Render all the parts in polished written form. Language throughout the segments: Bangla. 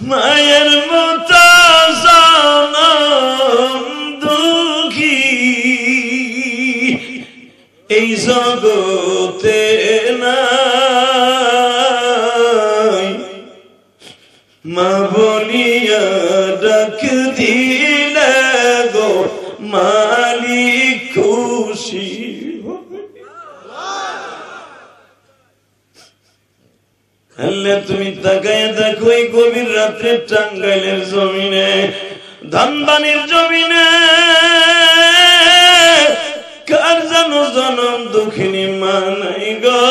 মায়ের মতো জনম দুঃখী এই জগতে নাই, মা বলিয়া ডাক দিলে গো মালিক খুশি হবে। আল্লাহ তুমি তাকায় দেখো এই গভীর রাত্রে টাঙ্গাইলের জমিনে, ধানবানির জমিনে কার যেন জনম দুঃখিনী মা নাই গো।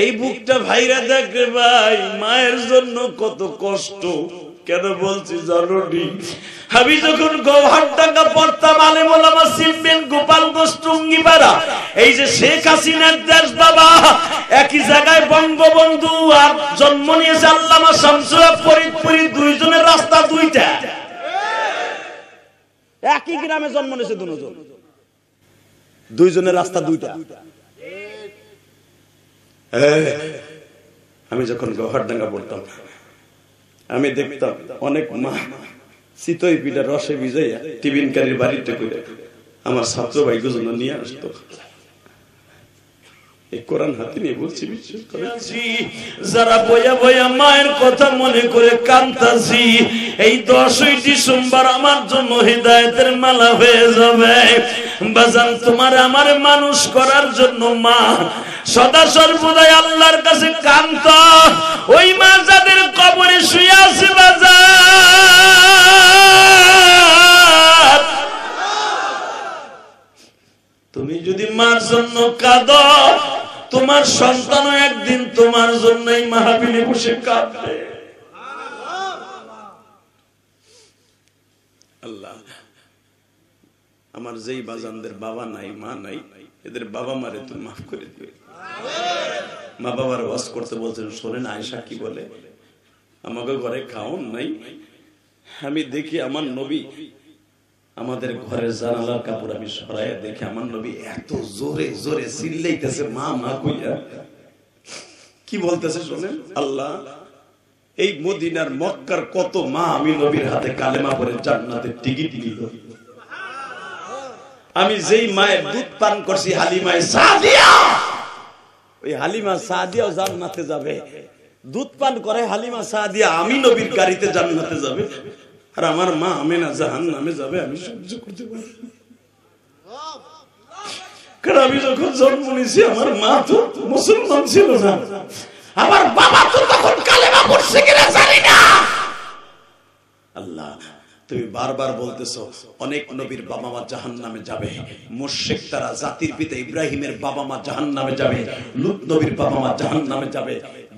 এই বুকটা ভাইরা দেখে ভাই, মায়ের জন্য কত কষ্ট। কেন বলছি জানি, আমি যখন গৌহারডাঙ্গা পড়তাম, আলেম ওলামা চিনবেন, গোপালগঞ্জ টুঙ্গিপাড়া, এই যে শেখ হাসিনার দেশ বাবা, একই জায়গায় বঙ্গবন্ধু আর জন্ম নিয়েছে আল্লামা শামসুল ফরিদপুরি, দুইজনের রাস্তা দুইটা, একই গ্রামে জন্ম নিয়েছে দুজন, দুইজনের রাস্তা দুইটা। আমি যখন গৌহারডাঙ্গা পড়তাম, আমি দেখতাম অনেক মা চিতই পিঠা রসে ভিজাইয়া টিফিনকারীর বাড়িতে করে আমার ছাত্র ভাইকে জন্য নিয়ে আসতো। কোরআন হাতে নিয়ে বলছি, বিশ্বাস করেছি যারা বইয়া বইয়া মায়ের কথা মনে করে কান্তাছি, এই 10ই ডিসেম্বর আমার জন্য হিদায়াতের মালা হয়ে যাবে। বাজান তোমার আমার মানুষ করার জন্য মা সদা সর্বদাই আল্লাহর কাছে কান্ত, ওই মা যাদের কবরে শুয়ে আছে বাজার, তুমি যদি মার জন্য কাঁদো, তোমার সন্তানও একদিন তোমার জন্যই মাহফিলে বসে কাঁদবে। আল্লাহ আমার যেই বাজানদের বাবা নাই মা নাই, এদের বাবা মারে তুমি মাফ করে দিবে। মা বাবার ওয়াজ করতে বলছেন, শোনেন আয়েশা কি বলে, আমাকে ঘরে খাওন নাই, আমি দেখি আমার নবী আমাদের ঘরের জানালার কাপড় আমি সরাইয়া দেখি আমার নবী এত জোরে জোরে চিল্লাইতেছে মা মা কইয়া। কি বলতেছে শোনেন, আল্লাহ এই মদিনার মক্কার কত মা আমি নবীর হাতে কালেমা পড়ে জান্নাতের টিকিট নিল। আমি যেই মায়ের দুধ পান করছি হালিমায়ে সাদিয়া, ওই হালিমা সাদিয়াও জান্নাতে যাবে। দুধ পান করে হালিমা সাদিয়া, আমি নবীর গাড়িতে জান্নাতে যাবে, আর আমার মা আমেনা জাহান্নামে যাবে। আমি সহ্য করতে পারি, কারণ আমি যখন জন্ম নিয়েছি আমার মা তো মুসলমান ছিল না, আমার বাবা তো তখন কালেমা পড়ছে কিনা জানি না। আল্লাহ তুমি বারবার বলতেছো অনেক নবীর বাবা মা জাহান্নামে যাবে, মুশরিক তারা জাতির পিতা ইব্রাহিমের বাবা মা জাহান্নামে যাবে, লূত নবীর বাবা মা জাহান্নামে যাবে,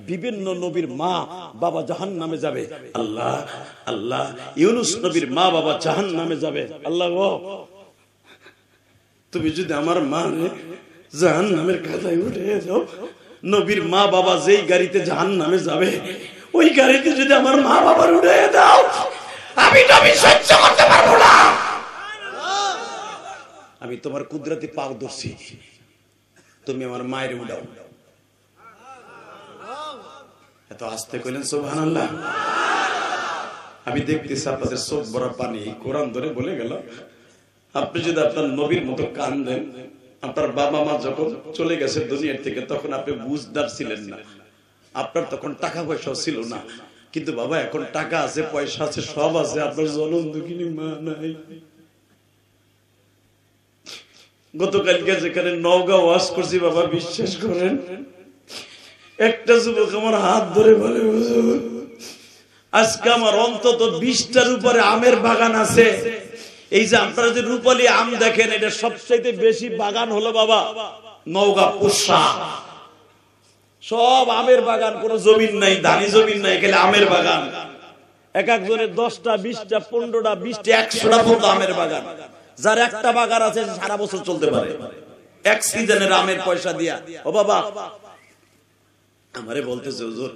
বিভিন্ন নবীর মা বাবা জাহান্নামে যাবে। আল্লাহ আল্লাহ ইউনূস নবীর মা বাবা জাহান্নামে যাবে। আল্লাহ গো তুমি যদি আমার মা জাহান্নামের খাতায় উঠিয়ে দাও, নবীর মা বাবা যেই গাড়িতে জাহান্নামে যাবে ওই গাড়িতে যদি আমার মা বাবার উঠিয়ে দাও, আমি নবী সহ্য করতে পারবো না। আমি তোমার কুদরতি পাও ধরছি, তুমি আমার মায়ের উঠাও। এত আস্তে কইলেন সুবহানাল্লাহ। আমি দেখতেছি আপনাদের চোখ ভরা পানি, কোরআন ধরে বলে গেল, আপনি যদি আপনার নবীর মতো কাঁদেন, আপনার বাবা মা যখন চলে গেছে দুনিয়ার থেকে তখন আপনি বুঝদার ছিলেন না, আপনার তখন টাকা পয়সাও ছিল না, কিন্তু বাবা এখন টাকা আছে পয়সা আছে সব আছে, আপনার জনম দুঃখিনী মা নাই। গতকালকে যেখানে নওগাঁ ওয়াজ করছি বাবা, বিশ্বাস করেন একটা যুবক আমার হাত ধরে বলে, হুজুর আজকে আমার অন্তত 20টার উপরে আমের বাগান আছে। এই যে আপনারা যে রূপালী আম দেখেন, এটা সবচেয়ে বেশি বাগান হলো বাবা নওগাঁ পুরসা, সব আমের বাগান, কোন জমিন নাই, ধানি জমিন নাই, গেলে আমের বাগান। এক একজনের 10টা 20টা 15টা 20টা 100টা পর্যন্ত আমের বাগান। যার একটা বাগান আছে সারা বছর চলতে পারে, এক সিজনের আমের পয়সা দিয়া। ও বাবা আমারে বলতেছে, হুজুর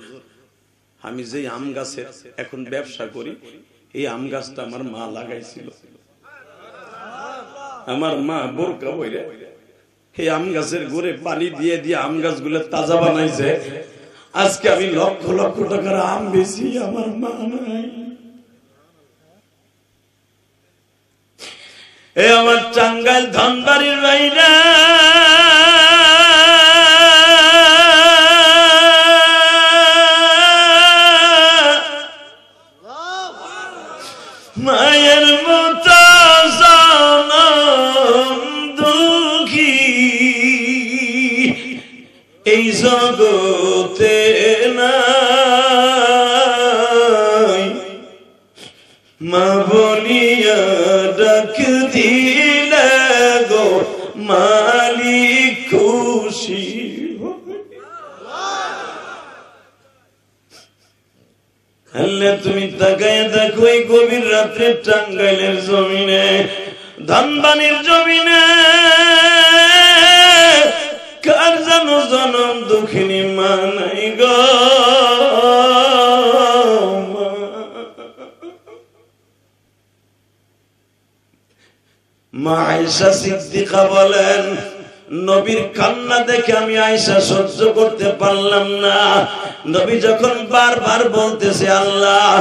আমি যে আম গাছের এখন ব্যবসা করি, এই আম গাছটা আমার মা লাগাইছিল। আমার মা বোরকা বইরা এই আম গাছের গোড়ে পানি দিয়ে দিয়ে আম গাছগুলো তাজা বানাইছে। আজকে আমি লক্ষ লক্ষ টাকার আম বেশি, আমার মা নাই। এ আমার টাঙ্গাইল ধনবাড়ির ভাইরা, মায়ের মতো জনম দুঃখী এই জগতে নাই, মা বলিয়া ডাক দিলে গো মালিক খুশি। আল্লাহ তুমি তাকায় দেখো এই গভীর রাত্রে টাঙ্গাইলের জমিনে, ধানবাড়ির জমিনে কার যেন জনম দুঃখিনী মা নাই গো। মা আয়েশা সিদ্দিকা বলেন, নবীর কান্না দেখে আমি আয়েশা সহ্য করতে পারলাম না। নবী যখন বারবার বলতেছে, আল্লাহ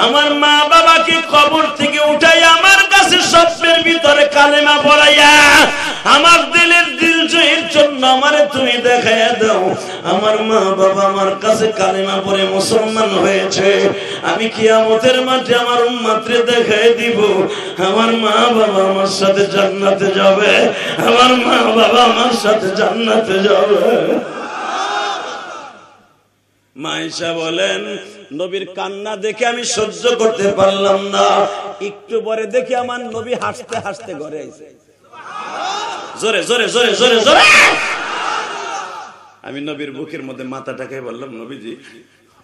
আমার মা বাবাকে কবর থেকে উঠাই আমার কাছে স্বপ্নের ভিতরে কালেমা পড়াইয়া আমার দিলের দিল জয়ের জন্য আমারে তুমি দেখাইয়া দাও। আমার মা বাবা আমার কাছে কালেমা পড়ে মুসলমান হয়েছে, আমি কিয়ামতের মাঠে আমার উম্মতরে দেখাই দিব। আমার মা বাবা আমার সাথে জান্নাতে যাবে, আমার মা বাবা আমার সাথে জান্নাতে যাবে। মা আয়েশা বলেন, নবীর কান্না দেখে আমি সহ্য করতে পারলাম না। একটু পরে দেখি আমার নবী হাসতে হাসতে ঘরে আইছে। জোরে জোরে জোরে জোরে জোরে আমি নবীর বুকের মধ্যে মাথাটাকে বললাম, নবীজি,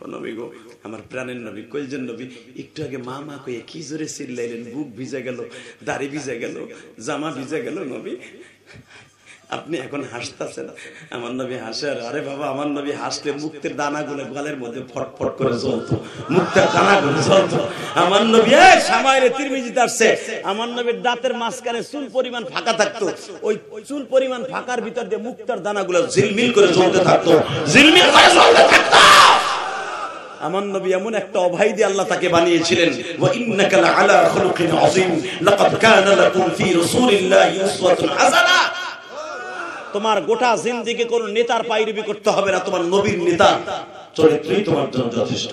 ও নবী গো, আমার প্রাণের নবী, কইজন নবী, একটু আগে মা মা কইয়া কি জোরে চিল্লাইলেন, বুক ভিজে গেল, দাড়ি ভিজে গেল, জামা ভিজে গেল, নবী আপনি এখন হাসতেছেন। আমার নবী হাসে, আরে বাবা আমার নবী হাসলে মুক্তের দানাগুলো গালের মধ্যে ফটফট করে জ্বলতো, মুক্তের দানাগুলো জ্বলতো। আমার নবী সামাইরে তিরমিজিতে আসছে, আমার নবীর দাঁতের মাঝখানে চুল পরিমাণ ফাঁকা থাকতো, ওই চুল পরিমাণ ফাঁকার ভিতর দিয়ে মুক্তার দানাগুলো ঝিলমিল করে জ্বলতে থাকতো, ঝিলমিল করে জ্বলতে থাকতো। আমার নবী এমন একটা অভয় দিয়ে আল্লাহ তাকে বানিয়েছিলেন, ওয়া ইন্নাকা লাআলা খুলুকিন আযীম, লাকাদ কানা লাকুম ফি রাসূলিল্লাহি উসওয়াতুন হাসানাহ। তোমার গোটা জিন্দেগি কোন নেতার পায়রবি করতে হবে না, তোমার নবীর নেতা চরিত্রই তোমার জন্য যথেষ্ট।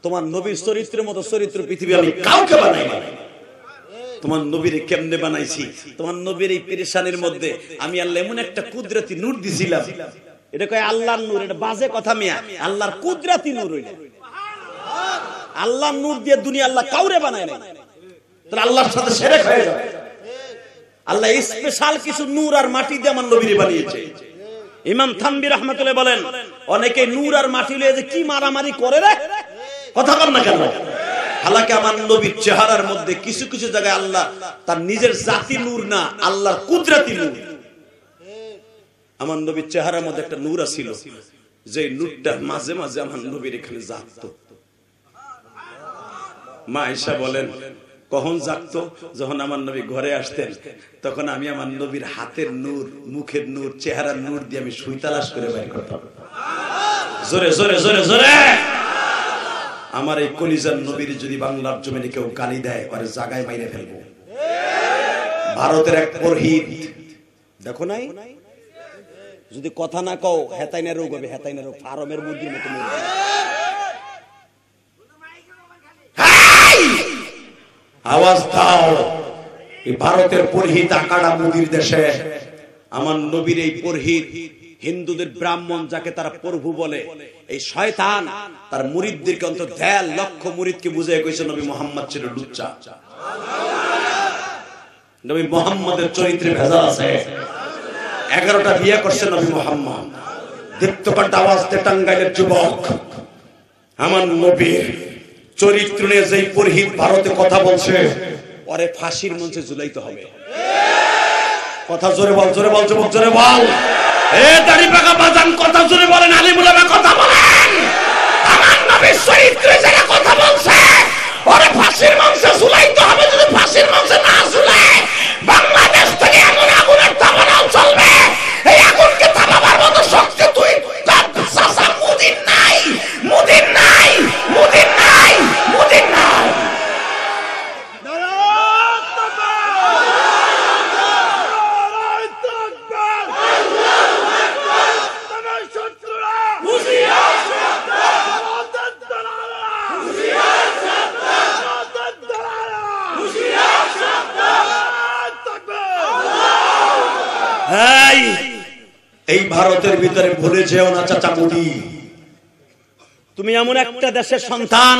তোমার নবীর চরিত্রের মতো চরিত্র পৃথিবী আমি কাউকে বানাই না। তোমার নবীরে কেমনে বানাইছি, তোমার নবীর এই পেরেশানির মধ্যে আমি আল্লাহ এমন একটা কুদরতি নূর দিছিলাম। এটা কয় আল্লাহর নূর, এটা বাজে কথা মিয়া, আল্লাহর কুদরতি নূর। হইল আল্লাহর নূর দিয়ে দুনিয়া আল্লাহ কাউরে বানায় না, তাহলে আল্লাহর সাথে শিরক হয়ে যাবে। আল্লাহ স্পেশাল কিছু নূর আর মাটি দিয়ে আমার নবীরে বানিয়েছে। ইমাম থানবী রাহমাতুল্লাহ বলেন, অনেকে নূর আর মাটি লয়ে যে কি মারামারি করে রে, কথা বল না কেন? হালাকে আমার নবীর চেহারার মধ্যে কিছু কিছু জায়গায় আল্লাহ তার নিজের জাতি নূর না, আল্লাহর কুদরতি নূর। আমার নবীর চেহারার মধ্যে একটা নূর ছিল, যে নূরটা মাঝে মাঝে আমার নবীর এখানে জাগতো। মা আয়েশা বলেন, কখন জাগতো? যখন আমার নবী ঘরে আসতেন, তখন আমি আমার নবীর হাতের নূর, মুখের নূর, চেহারার নূর দিয়ে আমি সুই তালাশ করে বের করতাম। জোরে জোরে জোরে জোরে। আমার এই কলিজার নবীর যদি বাংলার জমিনে কেউ গালি দেয়, আরে জায়গায় মাইরে ফেলবো। ভারতের এক পুরোহিত দেখো নাই, যদি কথা না কও হেতাইনা রোগ হবে, হেতাইনা রোগ, ফার্মের মুরগির মতো মরবে। আওয়াজ দাও, এই ভারতের পুরোহিত আকাড়া মুদির দেশে আমার নবীর এই পুরোহিত, হিন্দুদের ব্রাহ্মণ যাকে তারা প্রভু বলে, এই শয়তান তার মুরিদদেরকে অন্তত 1.5 লক্ষ মুরিদকে বুঝিয়ে কইছে নবী মুহাম্মদ ছিল লুচ্চা। নবী মুহাম্মদের চরিত্রে ভেজাল আছে। 11টা বিয়ে করছে নবী মুহাম্মদ। দীপ্তকণ্ঠ আওয়াজ দিয়ে টাঙ্গাইলের যুবক, আমার নবীর চরিত্র নিয়ে যেই পুরোহিত ভারতে কথা বলছে, ওরে ফাঁসির মঞ্চে ঝুলাইতে হবে। কথা জোরে বল, জোরে বল যুবক, জোরে বল। এ দাড়ি পাকা বাজান কথা জোরে বলেন, আলিম উলামা কথা বলেন। আমার নবীর চরিত্রে যারা কথা বলছে, ওরে ফাঁসির মঞ্চে ঝুলাইতে হবে। যদি ফাঁসির মঞ্চে না ঝুলায়, বাংলাদেশ থেকে এমন আগুনের তাপ ভারতের ভিতরে ভুলে যেও না চাচা মুড়ি, তুমি এমন একটা দেশের সন্তান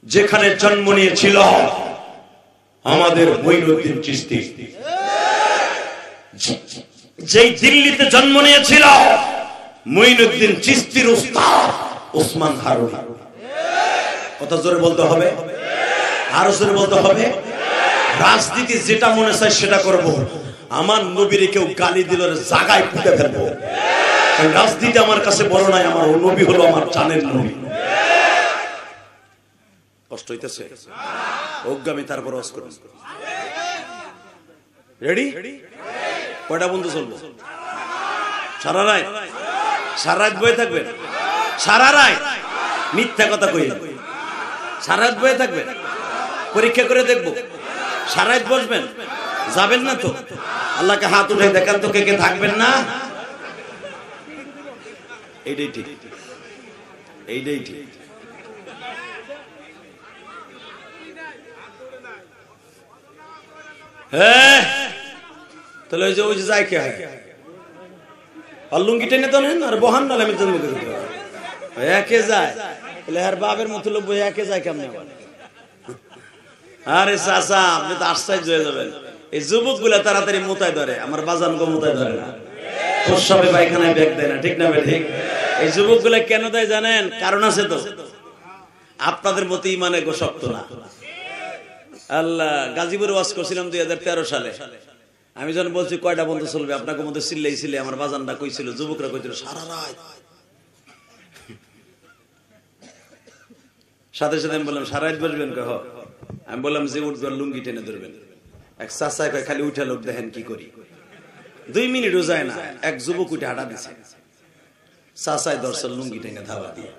যেখানে জন্ম নিয়েছিল আমাদের মঈনুদ্দিন চিশতি, যেই দিল্লিতে জন্ম নিয়েছিল মঈনুদ্দিন চিশতির উস্তাদ ওসমান হারুন। কথা জোরে বলতে হবে, আরো জোরে বলতে হবে। রাজনীতি যেটা মনে চায় সেটা করব, আমার নবীরে কেউ গালি দিল জায়গায় পুঁতে ফেলবো। রাজনীতি আমার কাছে বড় নাই, আমার নবী হলো আমার জানের নবী। কষ্ট হইতেছে অজ্ঞামী, তারপর ওয়াজ করুন। রেডি? কয়টা বন্ধু চলবো? সারা রাত, সারা রাত বয়ে থাকবেন? সারা রাত মিথ্যা কথা কই, সারা রাত বয়ে থাকবেন? পরীক্ষা করে দেখবো। সারা রাত বসবেন? যাবেন না তো? আল্লাহকে হাত উঠে দেখান তো কে কে থাকবেন না। এইটাই ঠিক, এইটাই ঠিক। হ্যাঁ, তাহলে ওই যে ওই যে যায় কে হয় আর লুঙ্গি টেনে তো নেন আর বহান নালে আমি জন্ম করে দিতে একে যায়, তাহলে আর বাবের মতো লোক বই একে যায় কেমন? আরে চাচা, আপনি তো আশ্চর্য হয়ে যাবেন। এই যুবক গুলা তাড়াতাড়ি মোতায় ধরে, আমার বাজান গো মোতায় ধরে না, প্রস্রাবে পায়খানায় ব্যাগ দেয় না, ঠিক না ভাই? ঠিক। এই যুবক গুলা কেন দেয় জানেন? কারণ আছে তো। আপনাদের মতো ইমানে গো শক্ত না। আল্লাহ, গাজীপুরে ওয়াজ করছিলাম 2013 সালে। আমি যখন বলছি কয়টা বন্ধু চলবে, আপনাকে মধ্যে চিল্লাই আমার বাজানটা কইছিল, যুবকরা কইছিল সারা রাত। সাথে সাথে আমি বললাম সারা রাত বসবেন? কহ। আমি বললাম যে উঠবেন লুঙ্গি টেনে ধরবেন। এক চাচা কয় খালি উঠে লোক দেখেন কি করি। 2 মিনিটও যায় না, এক যুবক উঠে হাঁটা দিছে, চাচায় দর্শন লুঙ্গি টেনে ধাওয়া দিয়ে।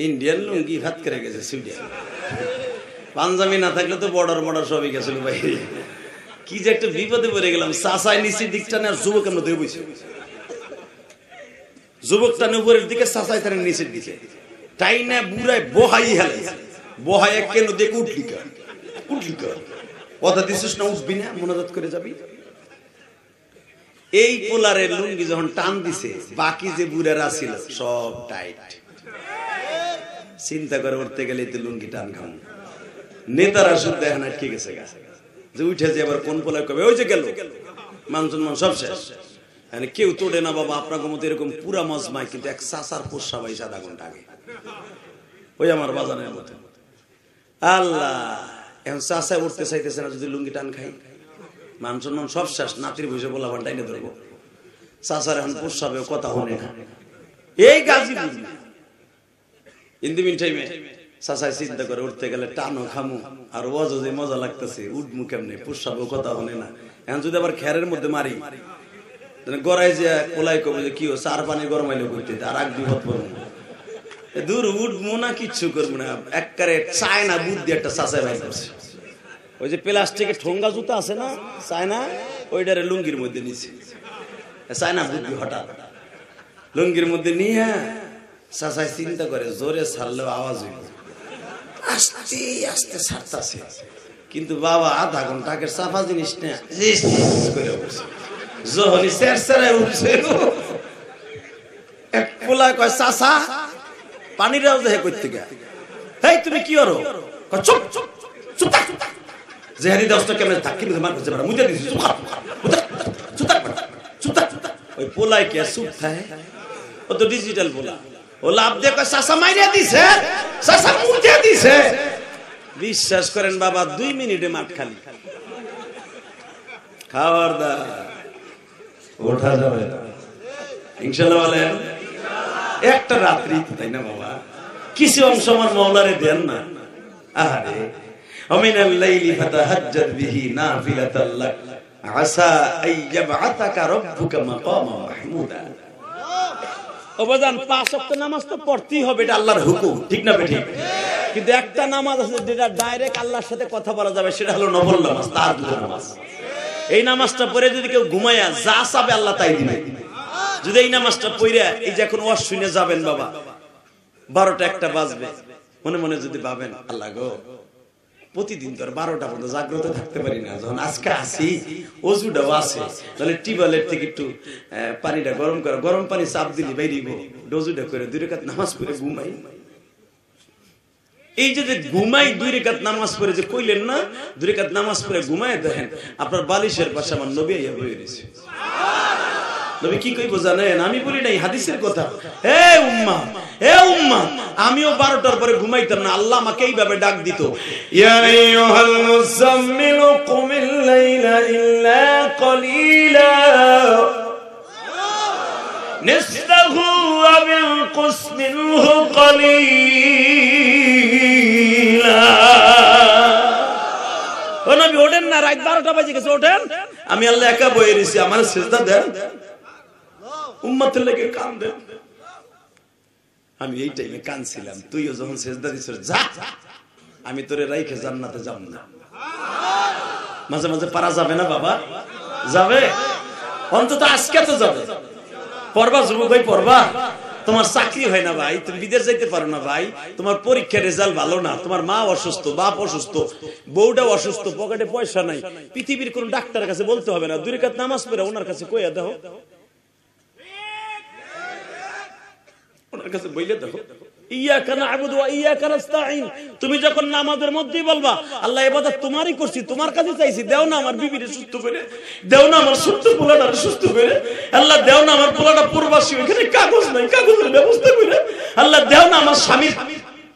ইন্ডিয়ান লুঙ্গি ভাত করে গেছে সুইডিয়ান। পাঞ্জাবি না থাকলে তো বর্ডার মর্ডার সবই গেছিল ভাই। কি যে একটা বিপদে পড়ে গেলাম। চাচায় নিচের দিকটা না, যুবক আমরা ধরে বসে, যুবকটা উপরের দিকে, চাচায় তার নিচের দিকে তাই না, বুড়ায় বহাই হেলে বহাই কেন দেখ উঠলিকা উঠলিকা কথা দিছিস না, উঠবি না, মোনাজাত করে যাবি। এই পোলারের লুঙ্গি যখন টান দিছে, বাকি যে বুড়ারা ছিল সব টাইট। চিন্তা করে উঠতে গেলে তো লুঙ্গি টান খাম। নেতারা শুদ্ধ এখন আটকে গেছে যে উঠেছে, আবার কোন পোলায় কবে ওই যে গেল, মানুষজন সব শেষ। কেউ তোড়ে না বাবা, আপনার মতো এরকম পুরা মজমায়, কিন্তু এক চাচার পোষা বাইছে আধা ঘন্টা আগে, ওই আমার বাজানের মতো। আল্লাহ, এখন চাচায় উঠতে চাইতেছে না, যদি লুঙ্গি টান খাই মানুষজন সব শেষ। নাতির বসে বলা ভান্ডাই না ধরবো, চাচার এখন পোষাবে, কথা হনে না। এই গাজীপুর ইন দি মিন টাইমে চাচাই চিন্তা করে উঠতে গেলে টানো খামু, আর ওয়াজ যে মজা লাগতেছে, উঠমু কেমনে, পোষাবে, কথা হনে না। এখন যদি আবার খেরের মধ্যে মারি, গড়াই যে কোলাই কবে যে কি ও চার পানি গরমাইলে করতে, আর আগ বিপদ পড়বো, দূর উঠবো না, কিচ্ছু করবো না। একবারে চায়না বুদ্ধি একটা চাচাই ভাই করছে। ওই যে প্লাস্টিকের ঠোঙ্গা জুতা আছে না, চায়না, ওইটারে লুঙ্গির মধ্যে নিচ্ছে। চায়না বুদ্ধি হঠাৎ লুঙ্গির মধ্যে নিয়ে চাচাই চিন্তা করে জোরে ছাড়লেও আওয়াজ হইব, আস্তে আস্তে ছাড়তাছে। কিন্তু বাবা আধা ঘন্টা আগের চাপা জিনিস না, করে উঠছে। যখনই চেরচেরায় উঠছে, এক পোলা কয় চাচা পানিটাও দেখে করতে গা, হেই তুমি কি করো? চুপ চুপ চুপ থাক, যেহারি দশটা কেমন থাকি মার করছে, মুজে দিছি, চুপ থাক, চুপ থাক, চুপ থাক। ওই পোলাই কে চুপ থাকে? ও তো ডিজিটাল পোলা, ও লাভ দিয়ে কয় চাচা মাইরা দিছে, চাচা মুজে দিছে। বিশ্বাস করেন বাবা, 2 মিনিটে মাঠ খালি। খাওয়ার দা ওঠা যাবে ইনশাআল্লাহ বলেন। একটা রাত্রি তাই না বাবা, কিছু অংশ আমার মাওলারে দেন না। আরে আমিনাল লাইলি ফাতাহাজ্জাদ বিহি নাফিলাতাল লাক আসা আইয়াবআতাকা রাব্বুকা মাকামা মাহমুদা। ও বাজান, 5 ওয়াক্ত নামাজ তো পড়তেই হবে, এটা আল্লাহর হুকুম, ঠিক না বেঠিক? কিন্তু একটা নামাজ আছে যেটা ডাইরেক্ট আল্লাহর সাথে কথা বলা যাবে, সেটা হলো নফল নামাজ, তাহাজ্জুদের নামাজ। এই নামাজটা পড়ে যদি কেউ ঘুমায়া যা চাবে আল্লাহ তাই দিবে। যদি এই নামাজটা পড়ে এই যে এখন ওয়াজ শুনে যাবেন বাবা, 12টা 1টা বাজবে, মনে মনে যদি ভাবেন আল্লাহ গো প্রতিদিন তো 12টা পর্যন্ত জাগ্রত থাকতে পারি না। যখন আজকে আসি অজুটাও আছে, তাহলে টিউবওয়েলের থেকে একটু পানিটা গরম করে, গরম পানি চাপ দিলি বাইরিব, অজুটা করে 2 রাকাত নামাজ পড়ে ঘুমাই। এই যে ঘুমাই 2 রাকাত নামাজ পড়ে যে কইলেন না, 2 রাকাত নামাজ পড়ে ঘুমায়, দেখেন আপনার বালিশের পাশে আমার নবী আইয়া বসে রয়েছে। নবী কি কইবো জানেন? আমি বলি নাই, হাদিসের কথা। হে উম্মাহ, হে উম্মাহ, আমিও 12টার পরে ঘুমাইতাম না, আল্লাহ আমাকে এইভাবে ডাক দিত, ইয়া আইয়ুহাল মুযাম্মিল কুমিল লাইলা ইল্লা কলিলা নিসফাহু আও ইনকুস মিনহু কলিলা। ও নবী ওঠেন না, রাত 12টা বাজে গেছে, ওঠেন। আমি আল্লাহ একা বয়ে রইছি, আমার সিজদা দেন, উম্মতের লেগে কাঁদেন। আমি এই টাইমে কাঁদছিলাম, তুইও যখন সিজদা দিছিস, যা আমি তোরে রাইখে জান্নাতে যাব না। মাঝে মাঝে পারা যাবে না বাবা? যাবে, অন্তত আজকে তো যাবে। পড়বা যুবক ভাই, পড়বা। তোমার চাকরি হয় না ভাই, তুমি বিদেশ যাইতে পারো না ভাই, তোমার পরীক্ষার রেজাল্ট ভালো না, তোমার মা অসুস্থ, বাপ অসুস্থ, বউটাও অসুস্থ, পকেটে পয়সা নাই, পৃথিবীর কোন ডাক্তারের কাছে বলতে হবে না, 2 রাকাত নামাজ পড়ে ওনার কাছে কইয়া দাও, ওনার কাছে বইলে দেখো, ইয়াকা না'বুদু ওয়া ইয়াকা নাস্তাঈন। তুমি যখন নামাজের মধ্যেই বলবা, আল্লাহ ইবাদত তোমারই করছি, তোমার কাছে চাইছি, দেও না আমার বিবিরে সুস্থ করে, দেও না আমার ছোট্ট পোলাটারে সুস্থ করে, আল্লাহ দেও না আমার পোলাটা প্রবাসী, ওখানে কাগজ নাই, কাগজের ব্যবস্থা করে, আল্লাহ দেও না আমার স্বামীর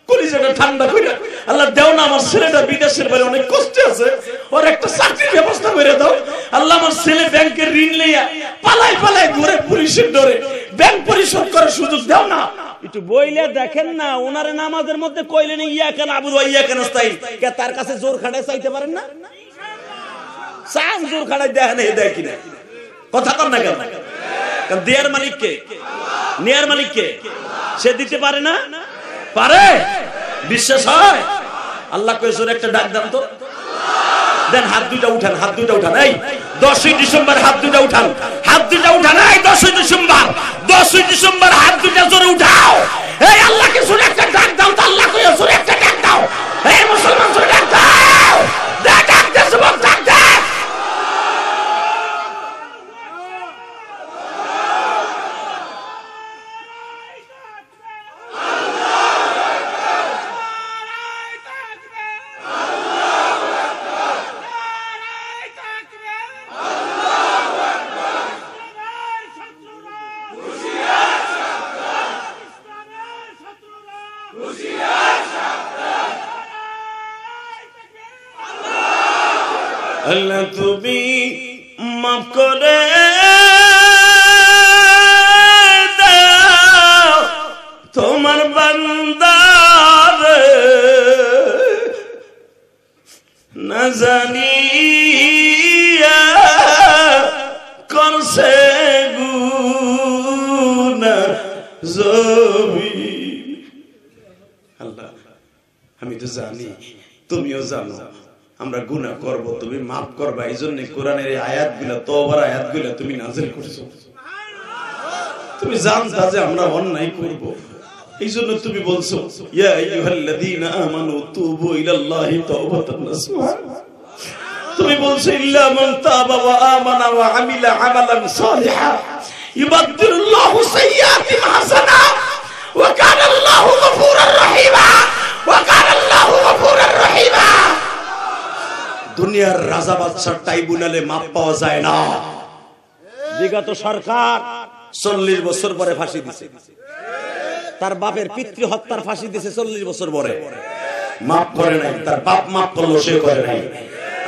কলিজাটা ঠান্ডা করে, আল্লাহ দেও না আমার ছেলেটা বিদেশের বাইরে অনেক কষ্টে আছে, ওর একটা চাকরির ব্যবস্থা করে দাও, আল্লাহ আমার ছেলে ব্যাংকের ঋণ লইয়া পালাই পালাই ঘুরে পুলিশের ডরে ব্যাংক পরিশোধ করার সুযোগ দাও না। একটু বইলে দেখেন না, ওনারে নামাজের মধ্যে কইলেন ইয়াকা না'বুদু ওয়া ইয়াকা নাস্তাঈন, কে তার কাছে জোর খাটায় চাইতে পারেন না? চান জোর খাটায় দেখেন, এই দেয় কিনা, কথা কর না কেন? কারণ দেয়ার মালিক কে? নেয়ার মালিক কে? সে দিতে পারে না? পারে? বিশ্বাস হয়? আল্লাহ কইছে একটা ডাক দাম তো, দেন হাত দুইটা উঠান, হাত দুইটা উঠান, এই 10ই ডিসেম্বর হাত দুইটা উঠান, হাত দুইটা উঠান, এই 10ই ডিসেম্বর, 10ই ডিসেম্বর হাত দুইটা জোরে উঠাও, এই আল্লাহকে সুরে একটা ডাক দাও তো, আল্লাহ কইছে সুরে একটা ডাক দাও, এই মুসলমান সুরে ডাক দাও, ডাক দে সব ডাক দে। আল্লাহ তুমি মাফ করে দাও তোমার বান্দার, না জানিয়া করছে গুনাহ জবিন। আল্লাহ আমি তো জানি, তুমিও জানো আমরা গুনাহ করব, তুমি মাফ করবা, এইজন্য কোরআনের এই আয়াতগুলো, তওবার আয়াতগুলো তুমি নাযিল করেছো। তুমি জানতা যে আমরা অন্যায় করব, এইজন্য তুমি বলছো ইয়া আইয়ুহাল্লাযীনা আমানু তুবু ইলাল্লাহি তাওবাতান নাসুহা। তুমি বলছো ইল্লা মান তাবা ওয়া আমানা ওয়া আমিলা আমালান সালিহা ইউবাদদিলুল্লাহু সাইয়্যাতিহিম হাসানা ওয়া কানা আল্লাহু গফুরুর রহিমা, ওয়া কানা আল্লাহু গফুরুর রহিমা। দুনিয়ার রাজা বাদশার ট্রাইব্যুনালে মাপ পাওয়া যায় না। বিগত সরকার 40 বছর পরে ফাঁসি দিছে, তার বাপের পিতৃ হত্যার ফাঁসি দিছে 40 বছর পরে, মাপ করে নাই। তার বাপ মাপ করলো, সে করে নাই।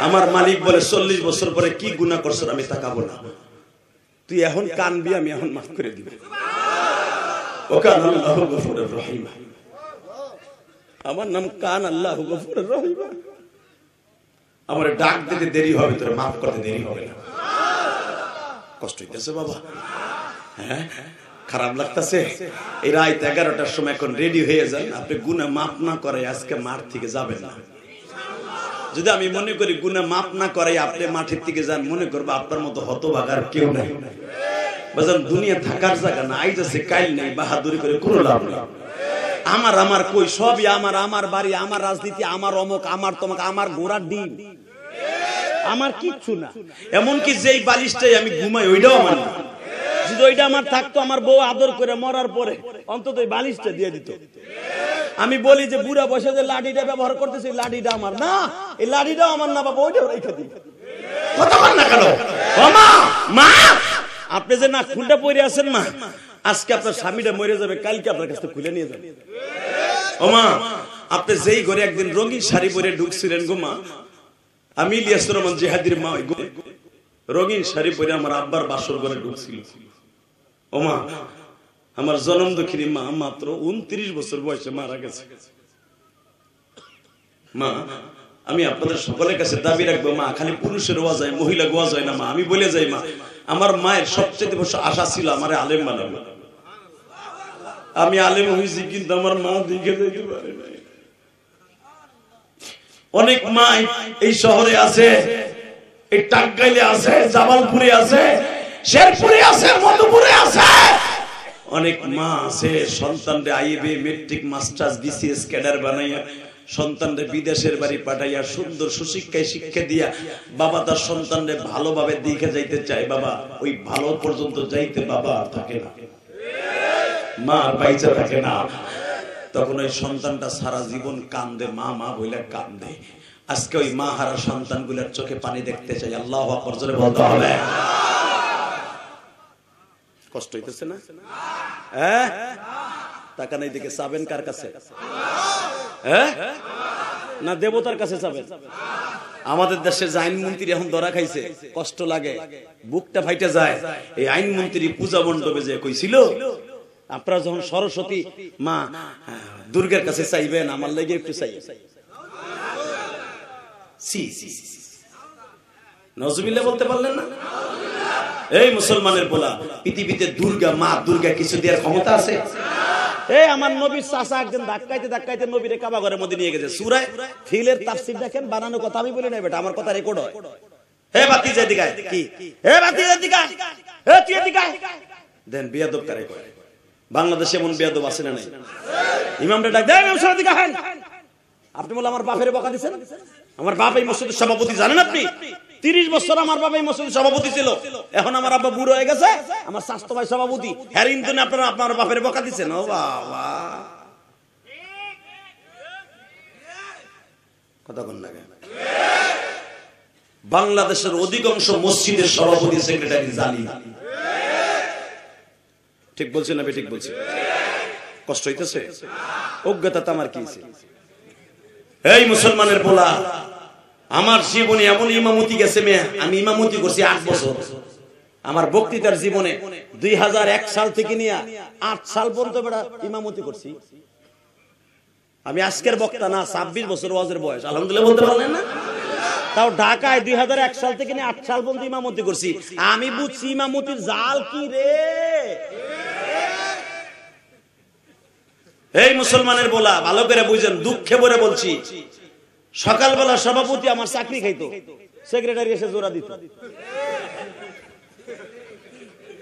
আমার মালিক বলে 40 বছর পরে কি গুনাহ করছ আমি তাকাবো না, তুই এখন কানবি, আমি এখন মাফ করে দিব। ও কান আল্লাহু গফুরুর রহিম, আমার নাম কান আল্লাহু গফুরুর রহিম। আমার ডাক দিতে দেরি হবে, তোর মাফ করতে দেরি হবে না। কষ্ট হইতেছে বাবা, হ্যাঁ খারাপ লাগতেছে। এই রাত 11টার সময় এখন রেডি হয়ে যান, আপনি গুনাহ মাফ না করে আজকে মাঠ থেকে যাবেন না। যদি আমি মনে করি গুনাহ মাফ না করে আপনি মাঠের থেকে যান, মনে করবো আপনার মতো হতভাগার কেউ নাই। বাজান দুনিয়া থাকার জায়গা না, আইজ আছে কাল নাই, বাহাদুরি করে কোনো লাভ নেই। আমার আমার কই সবই আমার, আমার বাড়ি, আমার রাজনীতি, আমার অমক, আমার তমক, আমার ঘোড়ার ডিম, আমার কিচ্ছু না। এমনকি যেই বালিশটাই আমি ঘুমাই ওইটাও আমার না। যদি ওইটা আমার থাকতো, আমার বউ আদর করে মরার পরে অন্তত ওই বালিশটা দিয়ে দিত। আমি বলি যে বুড়া বসে যে লাঠিটা ব্যবহার করতেছে, লাঠিটা আমার না, এই লাঠিটাও আমার না বাবা, ওইটাও রেখে দিই। কতক্ষণ না কেন মা, মা আপনি যে না খুলটা পরে আছেন মা, আজকে আপনার স্বামীটা মরে যাবে, কালকে আপনার কাছে খুলে নিয়ে যাবে। ও মা, আপনি যেই ঘরে একদিন রঙিন শাড়ি পরে ঢুকছিলেন গো মা, আমি ইলিয়াস রহমান জিহাদির মা, ওই রঙিন শাড়ি পরে আমার আব্বার বাসর ঘরে ঢুকছিল। ও মা, আমার জন্ম দক্ষিণী মা মাত্র 29 বছর বয়সে মারা গেছে। মা, আমি আপনাদের সকলের কাছে দাবি রাখবো মা, খালি পুরুষের ওয়াজ হয়, মহিলা গোয়া যায় না মা। আমি বলে যাই মা, আমার মায়ের সবচেয়ে বড় আশা ছিল আমার আলেম বানাবো। আমি আলেম হয়েছি, কিন্তু আমার মা দিকে যেতে পারে না। অনেক মা এই শহরে আছে, এই টাঙ্গাইলে আছে, জামালপুরে আছে, শেরপুরে আছে, মধুপুরে আছে। অনেক মা আছে সন্তানরে আইএবি, মেট্রিক, মাস্টার্স, বিসিএস ক্যাডার বানাইয়া সন্তানরে বিদেশের বাড়ি পাঠাইয়া সুন্দর সুশিক্ষায় শিক্ষা দিয়া বাবা তার সন্তানরে ভালোভাবে দেখে যাইতে চায়। বাবা ওই ভালো পর্যন্ত যাইতে বাবা আর থাকে না, মা আর বাইচা থাকে না। তখন ওই সন্তানটা সারা জীবন কান্দে, মা মা বইলে কান্দে। আজকে ওই মা হারা সন্তানগুলোর চোখে পানি দেখতে চাই। আল্লাহু আকবার জোরে বলতে হবে। কষ্ট হইতেছে না? হ্যাঁ, টাকা নাই দিকে চাবেন কার কাছে? হ্যাঁ না দেবতার কাছে চাবেন? আমাদের দেশের যে আইনমন্ত্রী এখন ধরা খাইছে, কষ্ট লাগে, বুকটা ফাইটে যায়। এই আইনমন্ত্রী পূজা মণ্ডপে যে কইছিল, আপনারা যখন সরস্বতী মা দুর্গার কাছে চাইবেন, আমার লাগে একটু চাই। নজরুল্লাহ বলতে পারলেন না? এই মুসলমানের বলা, পৃথিবীতে দুর্গা, মা দুর্গা কিছু দেওয়ার ক্ষমতা আছে? এই আমার নবীর চাচা একদিন ধাক্কাইতে ধাক্কাইতে নবীরে কাবা ঘরের মধ্যে নিয়ে গেছে। সূরা ফিলের তাফসীর দেখেন, বানানো কথা আমি বলি না বেটা, আমার কথা রেকর্ড হয়। হে বাতিজা এদিকে আয়, কি হে বাতিজা এদিকে আয়, হে তুই এদিকে আয়, দেন বিয়াদব কারে কয়। বাংলাদেশে এমন বিয়াদব আছে না নাই? ইমামটা ডাক দেন, ইমাম সাহেব এদিকে আহেন। আপনি বলে আমার বাপের বকা দিবেন? আমার বাপ এই মসজিদের সভাপতি, জানেন আপনি? 30 বছর আমার বাবা এই মসজিদের সভাপতি ছিল। এখন আমার আব্বা বুড়ো হয়ে গেছে, আমার স্বাস্থ্য ভাই সভাপতি। হ্যাঁ ইন্তনে আপনারা আপনার বাপের বকা দিচ্ছেন? ও বাবা, কথা কোন লাগে? বাংলাদেশের অধিকাংশ মসজিদের সভাপতি সেক্রেটারি জালিম। ঠিক বলছি না? ঠিক বলছি? কষ্ট হইতেছে? অজ্ঞতা তো আমার কি? এই মুসলমানের বলা, আমার জীবনে এমন ইমামতি গেছে মেয়ে, আমি ইমামতি করছি 8 বছর। আমার বক্তৃতার জীবনে 2001 সাল থেকে নিয়ে 8 সাল পর্যন্ত বেড়া ইমামতি করছি। আমি আজকের বক্তা না, 26 বছর ওয়াজের বয়স। আলহামদুলিল্লাহ বলতে পারলেন না? তাও ঢাকায় 2001 সাল থেকে নিয়ে 8 সাল পর্যন্ত ইমামতি করছি। আমি বুঝছি ইমামতির জাল কি রে। এই মুসলমানের বলা, ভালো করে বুঝেন, দুঃখে ভরে বলছি। সকালবেলা সভাপতি আমার চাকরি খাইতো, সেক্রেটারি এসে জোড়া দিত।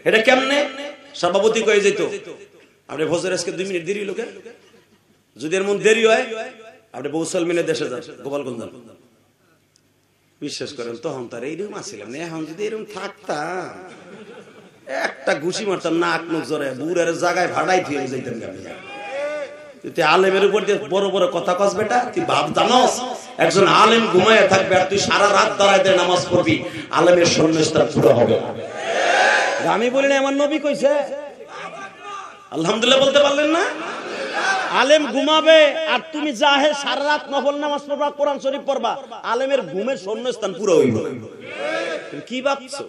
এটা কেমনে? সভাপতি কয়ে যেত, আপনি ফজর আজকে 2 মিনিট দেরি লোকে, যদি এর মন দেরি হয় আপনি বৌসাল মিলে দেশে যান, গোপালগঞ্জ। বিশ্বাস করেন তখন তার এইরকম আসছিলাম না। এখন যদি এরকম থাকতাম, একটা ঘুষি মারতাম, নাক মুখ জড়ে বুড়ের জায়গায় ভাড়াই ফিরে যাইতাম। তুই আলেমের উপর দিয়ে বড় বড় কথা কস বেটা, তুই ভাব জানোস একজন আলেম ঘুমায় থাকবে আর তুই সারা রাত দাঁড়ায় নামাজ পড়বি, আলেমের সন্ন্যাসটা পুরো হবে। আমি বলি না, আমার নবী কইছে। আলহামদুলিল্লাহ বলতে পারলেন না? আলেম ঘুমাবে আর তুমি জাহে সারা রাত নফল নামাজ পড়বা, কোরআন শরীফ পড়বা, আলেমের ঘুমের শূন্যস্থান পুরো হইল। কি ভাবছো?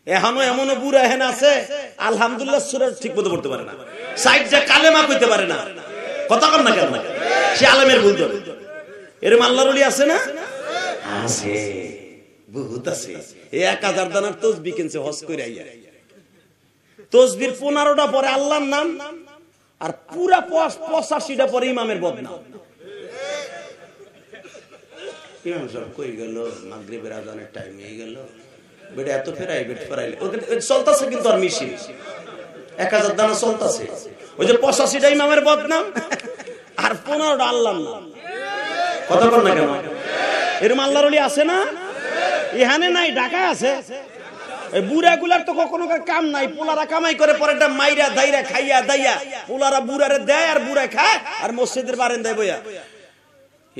এখনো এমনও বুড়া এখানে আছে আলহামদুলিল্লাহ সূরা ঠিক মতো পড়তে পারে না, সাইড যে কালেমা কইতে পারে না। কথা কন না কেন? সে আলেমের ভুল ধরে। এরকম আল্লাহর ওলি আছে না? আছে, বহুত আছে। 1000 দানার তসবিহ কিনছে হজ করে আইয়া। তসবির 15টা পরে আল্লাহর নাম, আর পুরা 85টা পরে ইমামের বদনাম। ইমাম সাহেব কই গেল? মাগরিবের আজানের টাইম হয়ে গেল। বেটা এত ফেরাই বেট ফেরাইলে চলতেছে, কিন্তু আর মিশিল 1000 দানা চলতেছে। ওই যে 85টা ইমামের বদনাম আর 15টা আল্লাহর নাম। কথা বল না কেন? এরকম আল্লাহর ওলি আছে না? এখানে নাই, ঢাকায় আছে। এই বুড়াগুলার তো কখনো কাম নাই, পোলারা কামাই করে পরেটা মাইরা দাইরা খাইয়া দাইয়া পোলারা বুড়ারে দেয় আর বুড়া খায় আর মসজিদের বারান্দায় বইয়া